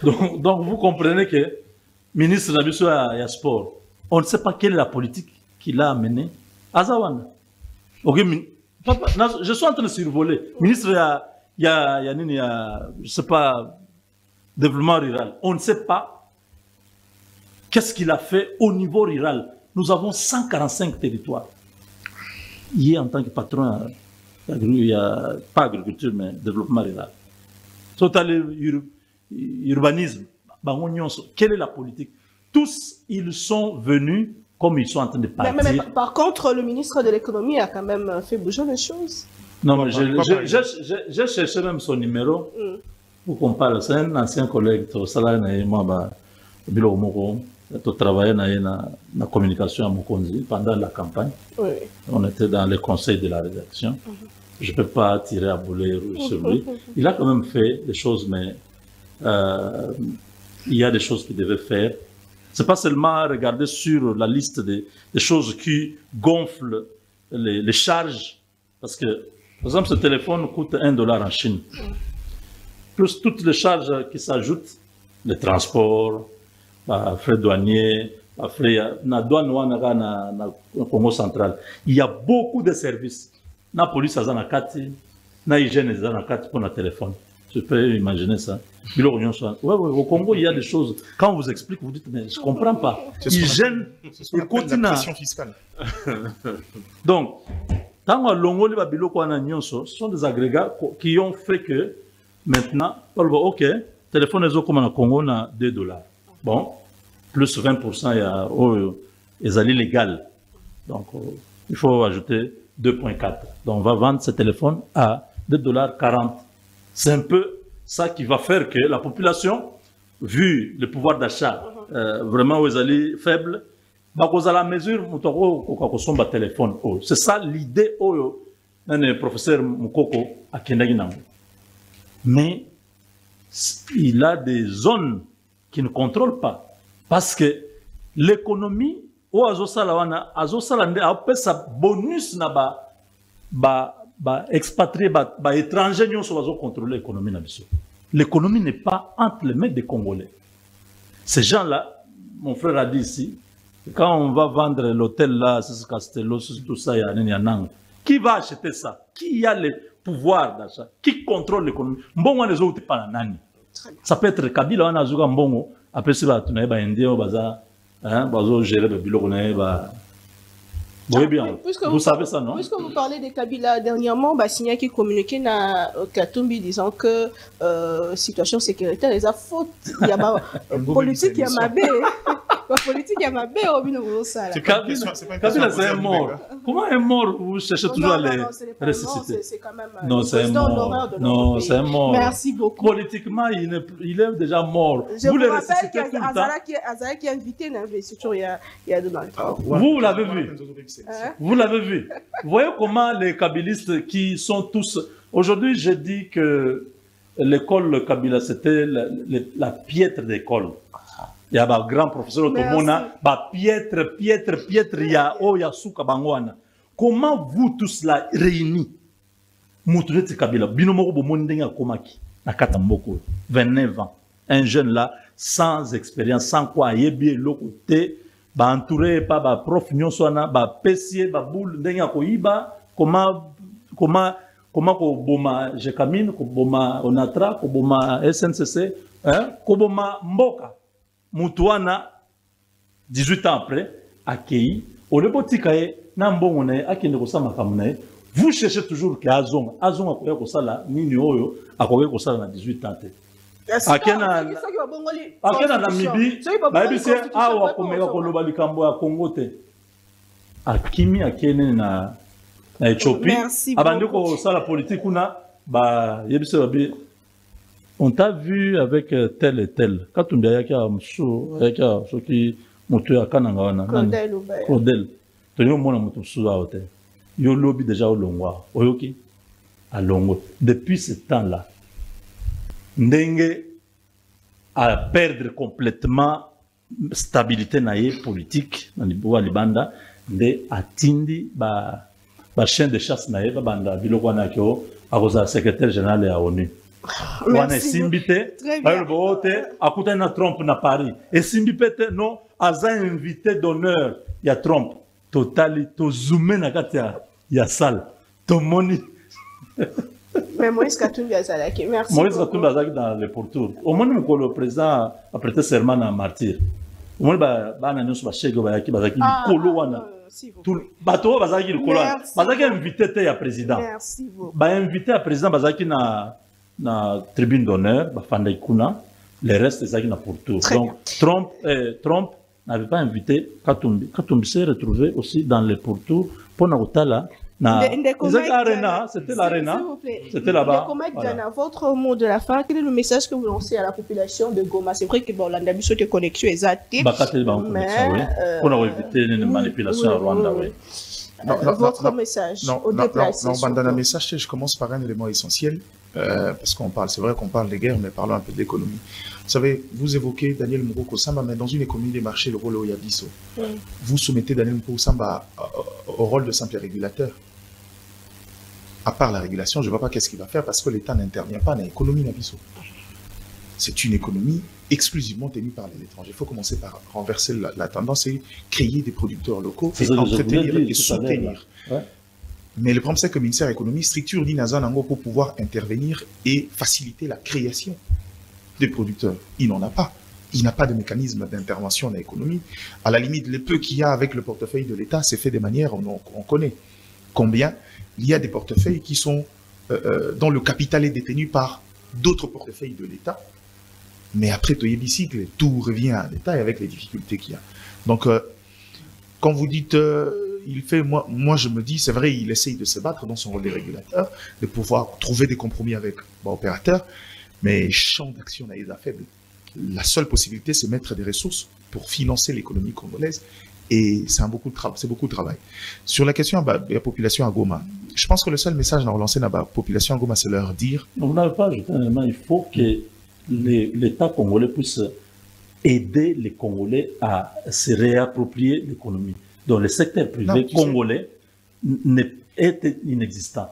Donc vous comprenez que ministre Nabiso a sport. On ne sait pas quelle est la politique qu'il a amenée. Azawana. Ok, je suis en train de survoler. Ministre, il y a, je sais pas, développement rural. On ne sait pas qu'est-ce qu'il a fait au niveau rural. Nous avons 145 territoires. Il est en tant que patron, il y a pas agriculture, mais développement rural. Total urbanisme. Quelle est la politique? Tous, ils sont venus comme ils sont en train de partir. Mais par contre, le ministre de l'économie a quand même fait bouger les choses. Non, mais j'ai cherché même son numéro pour qu'on parle. C'est un ancien collègue, moi, tu travaillais dans la communication à Mokonzi pendant la campagne. Oui. On était dans les conseils de la rédaction. Je ne peux pas tirer à boulet rouge sur lui. Il a quand même fait des choses, mais il y a des choses qu'il devait faire. Ce n'est pas seulement regarder sur la liste des choses qui gonflent les charges. Parce que, par exemple, ce téléphone coûte $1 en Chine. Plus toutes les charges qui s'ajoutent, les transports, frais douaniers, frais na douane na Congo central. Il y a beaucoup de services. La police a na kati, la hygiène a na kati pour le téléphone. Tu peux imaginer ça. Ouais, au Congo, il y a des choses. Quand on vous explique, vous dites, mais je ne comprends pas. Hygiène, il continue. La pression fiscale. Donc, ce sont des agrégats qui ont fait que maintenant, ok, téléphone est comme au Congo, on a $2. Bon, plus 20%, il y a légal. Donc, il faut ajouter 2,4. Donc, on va vendre ce téléphone à $2,40. C'est un peu ça qui va faire que la population, vu le pouvoir d'achat vraiment aux alliés faibles, à la mesure où téléphone. C'est ça l'idée du professeur Mukoko à Kendaginango. Mais il a des zones qui ne contrôlent pas. Parce que l'économie, ou azosala sa bonus na expatrié, étranger, nous sommes contrôler l'économie. L'économie n'est pas entre les mains des Congolais. Ces gens-là, mon frère a dit ici, quand on va vendre l'hôtel là, Castello, tout ça, il y a Nang. Qui va acheter ça? Qui a le pouvoir d'achat? Qui contrôle l'économie? Mbongo les autres pas nani. Ça peut être Kabila, on a joué Mbongo. Après ça, tu n'as pas indien, baza, bazo gérer le bilo, oui, bien. Vous savez ça, non? Puisque vous parlez de Kabila, dernièrement, Signa qui communiquait dans Katumbi disant que situation sécuritaire, les a faute. Il y a politique, il y a ma baie. La politique, il y a ma baie au Bino Sala. Kabila, c'est un mort. Comment un mort, vous cherchez toujours à les ressusciter? C'est quand même. Non, c'est un mort. Non, c'est un mort. Merci beaucoup. Politiquement, il est déjà mort. Vous le ressuscitez tout le temps. Azara qui est invité dans l'investiture, il y a Donald Trump. Vous l'avez vu. Vous l'avez vu. Vous voyez comment les kabylistes qui sont tous... Aujourd'hui, j'ai dit que l'école Kabila, c'était la piètre d'école. Il y a un grand professeur Otomona, piètre, il y a Oyasuka Bangwana. Comment vous tous là réunis, Moutourete Kabila, Binomoro Bomondenga Komaki, à Katamboko, 29 ans, un jeune là, sans expérience, sans quoi, yébi le côté, entouré par ba prof nyonsona, ba pesier, ba boule, denga koiba, comment ko boma Jekamine, ko boma Onatra, ko boma SNCC, ko boma Mboka. Moutouana, 18 ans après, accueilli, au lebotikaye, nambongone, akine kosama kamune, vous cherchez toujours que Azong akoya kosala, nini oyo, akoya kosala na 18 ans. Akena Namibi, baibise awa komeka koloba likambo ya Congo te. Akimi akene na Éthiopie, abandiko sala politique kuna, yebise babi. On t'a vu avec tel et tel. Quand tu me dis qu'il y a ceux qui montent à Kananga, Claudel, tu as monté sous la hauteur. Il y a lobby déjà au Longwa. Oyoki, à Longo. Depuis ce temps-là, Ndenge a perdre complètement stabilité politique dans le pouvoir libanda, de atindi ba chien de chasse naïe ba banda bilokwana kyo akoza secrétaire général à ONU. Merci. À Trump na Paris. Et Simbipete, non, Aza invité d'honneur, il y a Trump. Total, to zoomé na katia, il y a salle. To moni. Mais Moïse Katumbi Azalaki, merci. Moïse Katumbi Azalaki dans le pourtour. Au moment où le président a prêté serment à martyr, au moment où il a annoncé que Chego Bayaki Bazaki, Kolo Wana. Tout bateau Bazaki, le Kolo. Bazaki invité à président. Merci beaucoup. Invité à président Bazaki na tribune d'honneur, les restes des na pour tout. Donc Trump n'avait pas invité Katumbi. Katumbi s'est retrouvé aussi dans les pourtours pour Naotala C'était l'arena. C'était là-bas. Voilà. Votre mot de la fin, quel est le message que vous lancez à la population de Goma? C'est vrai que bon, l'ambition de connexion est exacte. Mais pour éviter une manipulation à Rwanda, oui. Votre message au déplacé. Non, dans le message, je commence par un élément essentiel, parce qu'on parle, c'est vrai qu'on parle des guerres, mais parlons un peu de l'économie. Vous savez, vous évoquez Daniel Muroko Samba, mais dans une économie des marchés, le rôle au Yabiso. Vous soumettez Daniel Muroko Samba au rôle de simple régulateur. À part la régulation, je ne vois pas qu'est-ce qu'il va faire parce que l'État n'intervient pas dans l'économie Yabiso. C'est une économie exclusivement tenue par les étrangers. Il faut commencer par renverser la tendance et créer des producteurs locaux et entretenir et soutenir. Ouais. Mais le problème, c'est que le ministère de l'économie structure l'INAZA pour pouvoir intervenir et faciliter la création des producteurs. Il n'en a pas. Il n'a pas de mécanisme d'intervention dans l'économie. À la limite, le peu qu'il y a avec le portefeuille de l'État, c'est fait de manière, on connaît combien il y a des portefeuilles qui sont, dont le capital est détenu par d'autres portefeuilles de l'État. Mais après, tout revient à l'État et avec les difficultés qu'il y a. Donc, quand vous dites, il fait, moi je me dis, c'est vrai, il essaye de se battre dans son rôle de régulateur, de pouvoir trouver des compromis avec l'opérateur, mais champ d'action est faible. La seule possibilité, c'est mettre des ressources pour financer l'économie congolaise, et c'est beaucoup de travail. Sur la question de la population à Goma, je pense que le seul message à relancer dans la population à Goma, c'est leur dire... On n'a pas ajouté un élément, il faut que l'État congolais puisse aider les Congolais à se réapproprier l'économie. Donc le secteur privé congolais est inexistant.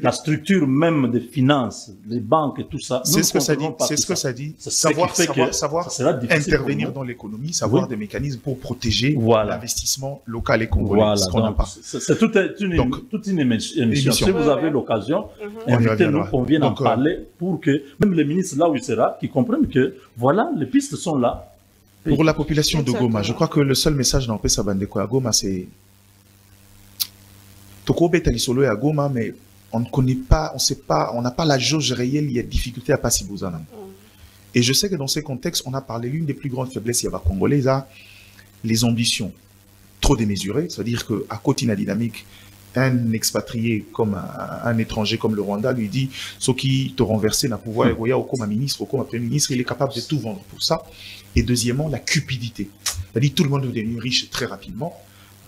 La structure même des finances, les banques et tout ça. C'est ce que ça dit. C'est ce que ça dit. Savoir intervenir dans l'économie, savoir des mécanismes pour protéger l'investissement local et congolais. Ce qu'on n'a pas. C'est toute une émission. Si vous avez l'occasion, invitez-nous qu'on vienne en parler pour que même le ministre là où il sera, qui comprenne que voilà, les pistes sont là. Pour la population de Goma, je crois que le seul message dans Pesa Bandeko à Goma, c'est Toko Betalisolo à Goma, mais on ne connaît pas, on sait pas, on n'a pas la jauge réelle, il y a difficulté à passer Bouzana. Et je sais que dans ces contextes, on a parlé l'une des plus grandes faiblesses, il y a Congolais, les ambitions trop démesurées, c'est-à-dire qu'à côté de la dynamique, un expatrié comme un étranger comme le Rwanda lui dit ce qui te renversé n'a pouvoir ou comme un ministre ou comme un premier ministre, il est capable de tout vendre pour ça. Et deuxièmement, la cupidité. C'est-à-dire tout le monde veut devenir riche très rapidement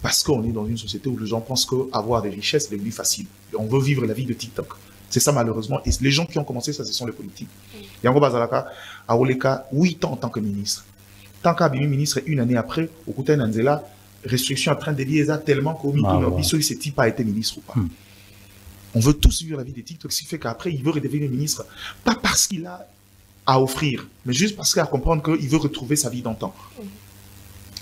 parce qu'on est dans une société où les gens pensent qu'avoir des richesses est devenu facile. On veut vivre la vie de TikTok. C'est ça malheureusement. Et les gens qui ont commencé ça, ce sont les politiques. Yango Bazalaka a Oleka 8 ans en tant que ministre. Tant qu'Abimi ministre, une année après, au côté d'Anzela, restriction en train de lier ça tellement qu'au Bissou, ce type a été ministre ou pas. On veut tous vivre la vie des TikTok, ce qui fait qu'après, il veut redevenir ministre, pas parce qu'il a à offrir, mais juste parce qu'il a à comprendre qu'il veut retrouver sa vie d'antan.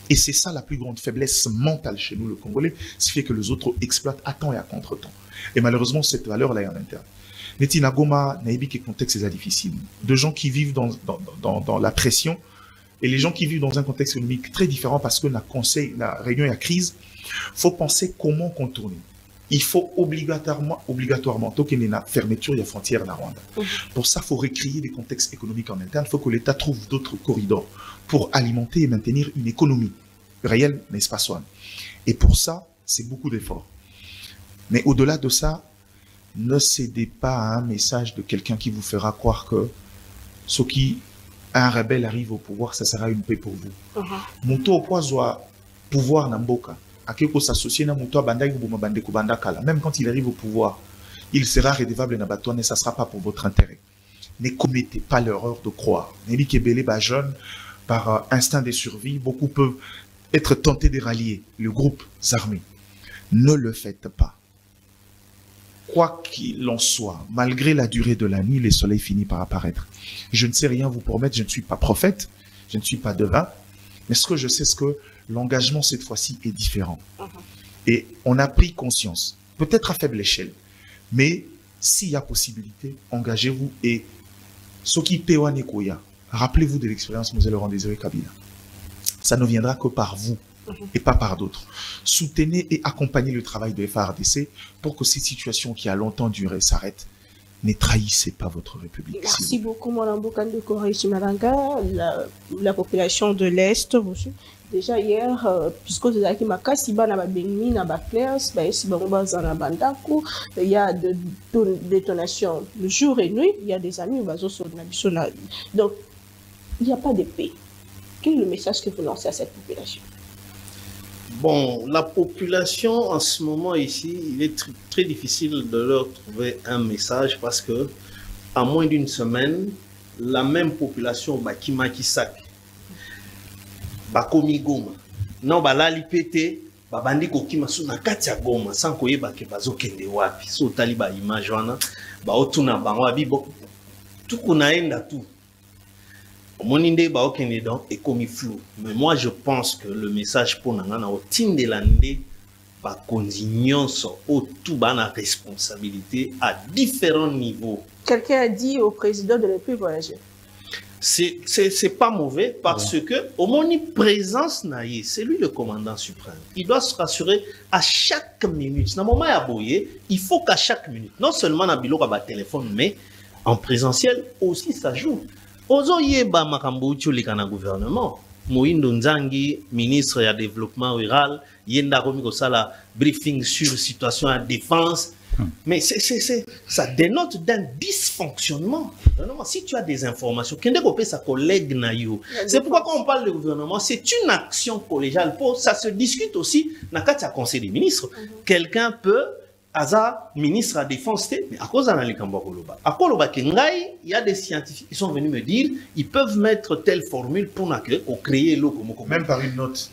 Et c'est ça la plus grande faiblesse mentale chez nous, le Congolais, ce qui fait que les autres exploitent à temps et à contre-temps. Et malheureusement, cette valeur-là est en interne. Netina Goma, Naïbi, qui contexte c'est difficile. De gens qui vivent dans la pression, et les gens qui vivent dans un contexte économique très différent parce que la réunion est à crise, faut penser comment contourner. Il faut obligatoirement, tant qu'il y a une fermeture, il y a frontière dans Rwanda. Pour ça, il faut recréer des contextes économiques en interne. Il faut que l'État trouve d'autres corridors pour alimenter et maintenir une économie réelle, n'est-ce pas, Swan? Et pour ça, c'est beaucoup d'efforts. Mais au-delà de ça, ne cédez pas à un message de quelqu'un qui vous fera croire que ce qui un rebelle arrive au pouvoir, ça sera une paix pour vous. Muto au poids pouvoir n'amboka. Akeko s'associer na muto bandai ou bande kubanda kala. Même quand il arrive au pouvoir, il sera redevable na baton et ça sera pas pour votre intérêt. Ne commettez pas l'erreur de croire. Néli Kebele ba jeune par instinct de survie, beaucoup peuvent être tentés de rallier le groupe armé. Ne le faites pas. Quoi qu'il en soit, malgré la durée de la nuit, le soleil finit par apparaître. Je ne sais rien vous promettre, je ne suis pas prophète, je ne suis pas devin, mais ce que je sais, c'est que l'engagement cette fois-ci est différent. Et on a pris conscience, peut-être à faible échelle, mais s'il y a possibilité, engagez-vous. Et ce qui Pewa Nekoya, rappelez-vous de l'expérience Moselle Laurent Désiré Kabila. Ça ne viendra que par vous et pas par d'autres. Soutenez et accompagnez le travail de FARDC pour que cette situation qui a longtemps duré s'arrête. Ne trahissez pas votre République. Merci beaucoup, Mme Bokande Corée Chimalanga, la population de l'Est. Déjà hier, puisque vous avez dit que bana ba benmi na ba classe, ba esi bango bazana bandako, il y a de détonations le jour et nuit, il y a des amis bazo sur na biso na. Donc il n'y a pas de paix. Quel est le message que vous lancez à cette population? Bon, la population en ce moment ici, il est très difficile de leur trouver un message parce que à moins d'une semaine, la même population qui makisak bakomi Goma non balali pété babandi kokima suna kati ya Goma sans koyeba ke bazokende wapi so tali ba image wana ba otuna bango abibo tout kunaenda tout moninde ba okende donc ekomi flou. Mais moi je pense que le message pour nanga na otindelande ba kondignonso o tout bana responsabilité à différents niveaux. Quelqu'un a dit au président de ne plus voyager. C'est pas mauvais parce que au moni présence naïe, c'est lui le commandant suprême. Il doit se rassurer à chaque minute. Dans le moment aboyé, il faut qu'à chaque minute, non seulement na bilo ba téléphone, mais en présentiel aussi ça joue. Ozo yeba makambo tcholika na gouvernement. Moindo Nzangi, ministre du développement rural, yenda komi ko sala briefing sur situation à défense. Mais ça dénote d'un dysfonctionnement. Si tu as des informations, sa collègue c'est pourquoi quand on parle de gouvernement, c'est une action collégiale. Ça se discute aussi dans le conseil des ministres. Quelqu'un peut, ministre à défense, mais à cause il y a des scientifiques qui sont venus me dire ils peuvent mettre telle formule pour créer l'eau. Même par une note.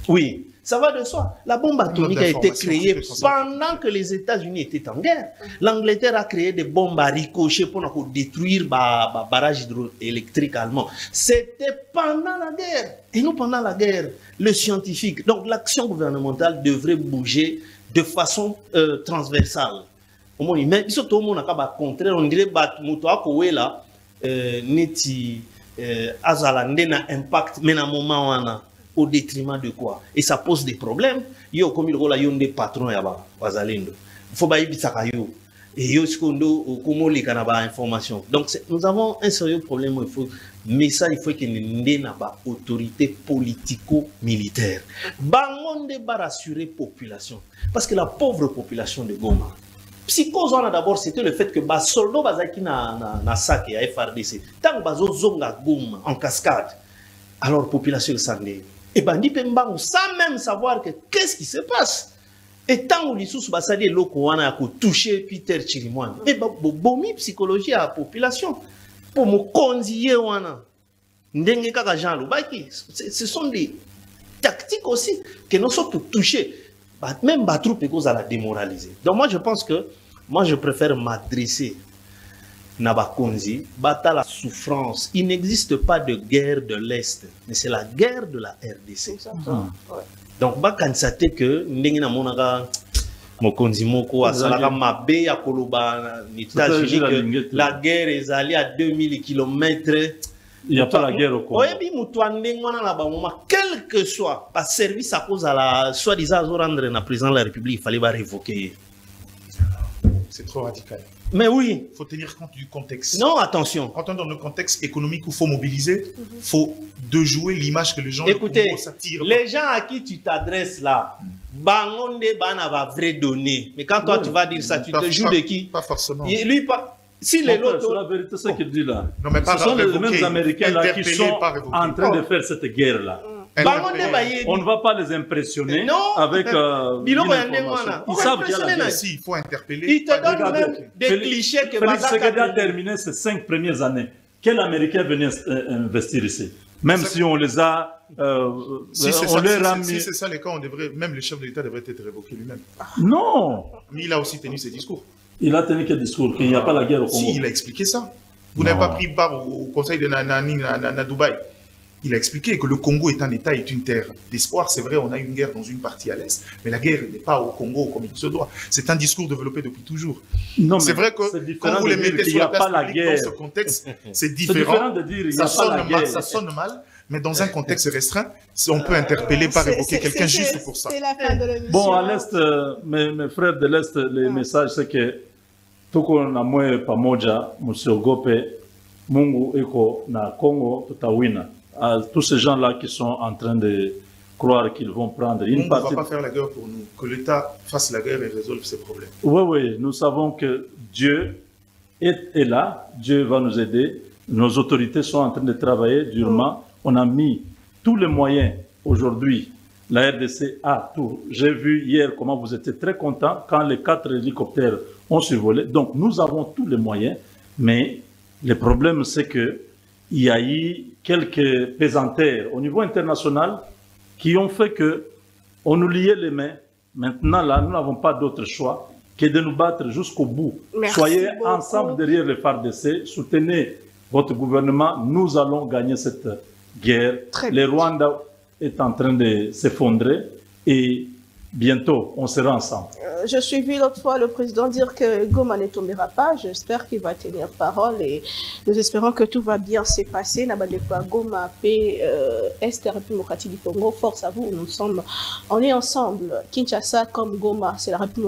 Oui. Ça va de soi. La bombe atomique a été créée pendant que les États-Unis étaient en guerre. L'Angleterre a créé des bombes à ricochet pour détruire le barrage hydroélectrique allemand. C'était pendant la guerre. Et nous, pendant la guerre, le scientifique. Donc, l'action gouvernementale devrait bouger de façon transversale. Mais surtout, on a contraire, on dirait que Azalande n'a impact, mais à un moment, on a au détriment de quoi? Et ça pose des problèmes. Yo comme il y a des patrons là-bas, il faut pas y yo. Et yo skondo comment les canaba information. Donc nous avons un sérieux problème. Il faut mais ça il faut que nous pas autorité politico-militaire. Bangonde va rassurer population parce que la pauvre population de Goma. Psychose d'abord c'était le fait que bas soldats bazaki na sac et FRDC. Tant bazo zonga Goma en cascade. Alors population s'en et bandi pembango sans même savoir que qu'est-ce qui se passe. Et tant que les sous basadi loko wana ko toucher Peter Chirimwani. Et bomi psychologie à la population pour me conseiller wana. Ndenge kaka Jean Lubaki, ce sont des tactiques aussi que nous sommes pour toucher. Même Batrou peut cause à la démoraliser. Donc moi je pense que je préfère m'adresser Nabakonzi, bata la souffrance. Il n'existe pas de guerre de l'Est, mais c'est la guerre de la RDC. Donc, bakansate que n'engina monaka mokonzi moko asalaka mabe ya koloba États-Unis que la guerre est allée à 2000 km. Il n'y a pas la guerre au Congo. Quel que soit le service à cause à la soi-disant rendre le président de la République, il fallait révoquer. C'est trop radical. Mais oui. Il faut tenir compte du contexte. Non, attention. Quand on est dans le contexte économique où il faut mobiliser, il faut de jouer l'image que les gens s'attirent. Les gens à qui tu t'adresses là, Bangonde Bana va vrai donner. Mais quand toi tu vas dire ça, tu te joues de qui? Pas forcément. Lui, pas. Si les autres. C'est la vérité, ce qu'il dit là. Non, mais ce sont les mêmes Américains là qui sont en train de faire cette guerre là. On ne va pas les impressionner avec ils savent qu'il y a la guerre. Il faut interpeller. Ils te donnent même des clichés que Félix Tshisekedi a terminé ses 5 premières années. Quel Américain venait investir ici? Même si on les a... si c'est ça les cas, même le chef de l'État devrait être révoqué lui-même. Non. Mais il a aussi tenu ses discours. Il a tenu quel discours? Qu'il n'y a pas la guerre au Congo. Si, il a expliqué ça. Vous n'avez pas pris part au conseil de Dubaï. Il a expliqué que le Congo est un État, est une terre d'espoir. C'est vrai, on a une guerre dans une partie à l'Est, mais la guerre n'est pas au Congo comme il se doit. C'est un discours développé depuis toujours. C'est vrai que quand vous les mettez sur la place publique dans ce contexte, c'est différent. De dire, ça sonne mal, mais dans un contexte restreint, on peut interpeller par évoquer quelqu'un juste pour ça. C'est la fin de l'émission. Bon, à l'Est, mes frères de l'Est, les messages, c'est que tout qu'on a moins pas moja, monsieur Gope, Mungu eko na Congo, tutawina. À tous ces gens-là qui sont en train de croire qu'ils vont prendre une partie. On ne va pas faire la guerre pour nous. Que l'État fasse la guerre et résolve ses problèmes. Oui, oui, nous savons que Dieu est là, Dieu va nous aider. Nos autorités sont en train de travailler durement. On a mis tous les moyens aujourd'hui. La RDC a tout. J'ai vu hier comment vous étiez très contents quand les 4 hélicoptères ont survolé. Donc nous avons tous les moyens, mais le problème c'est qu'il y a eu quelques pesanteurs au niveau international qui ont fait qu'on nous liait les mains. Maintenant là, nous n'avons pas d'autre choix que de nous battre jusqu'au bout. Merci Soyez beaucoup. ensemble derrière le FARDC, soutenez votre gouvernement, nous allons gagner cette guerre. Le Rwanda est en train de s'effondrer et bientôt on sera ensemble. Je suis vu l'autre fois le président dire que Goma ne tombera pas. J'espère qu'il va tenir parole et nous espérons que tout va bien se passer. Goma, paix, Est, République démocratique du Congo, force à vous, on est ensemble. Kinshasa comme Goma, c'est la République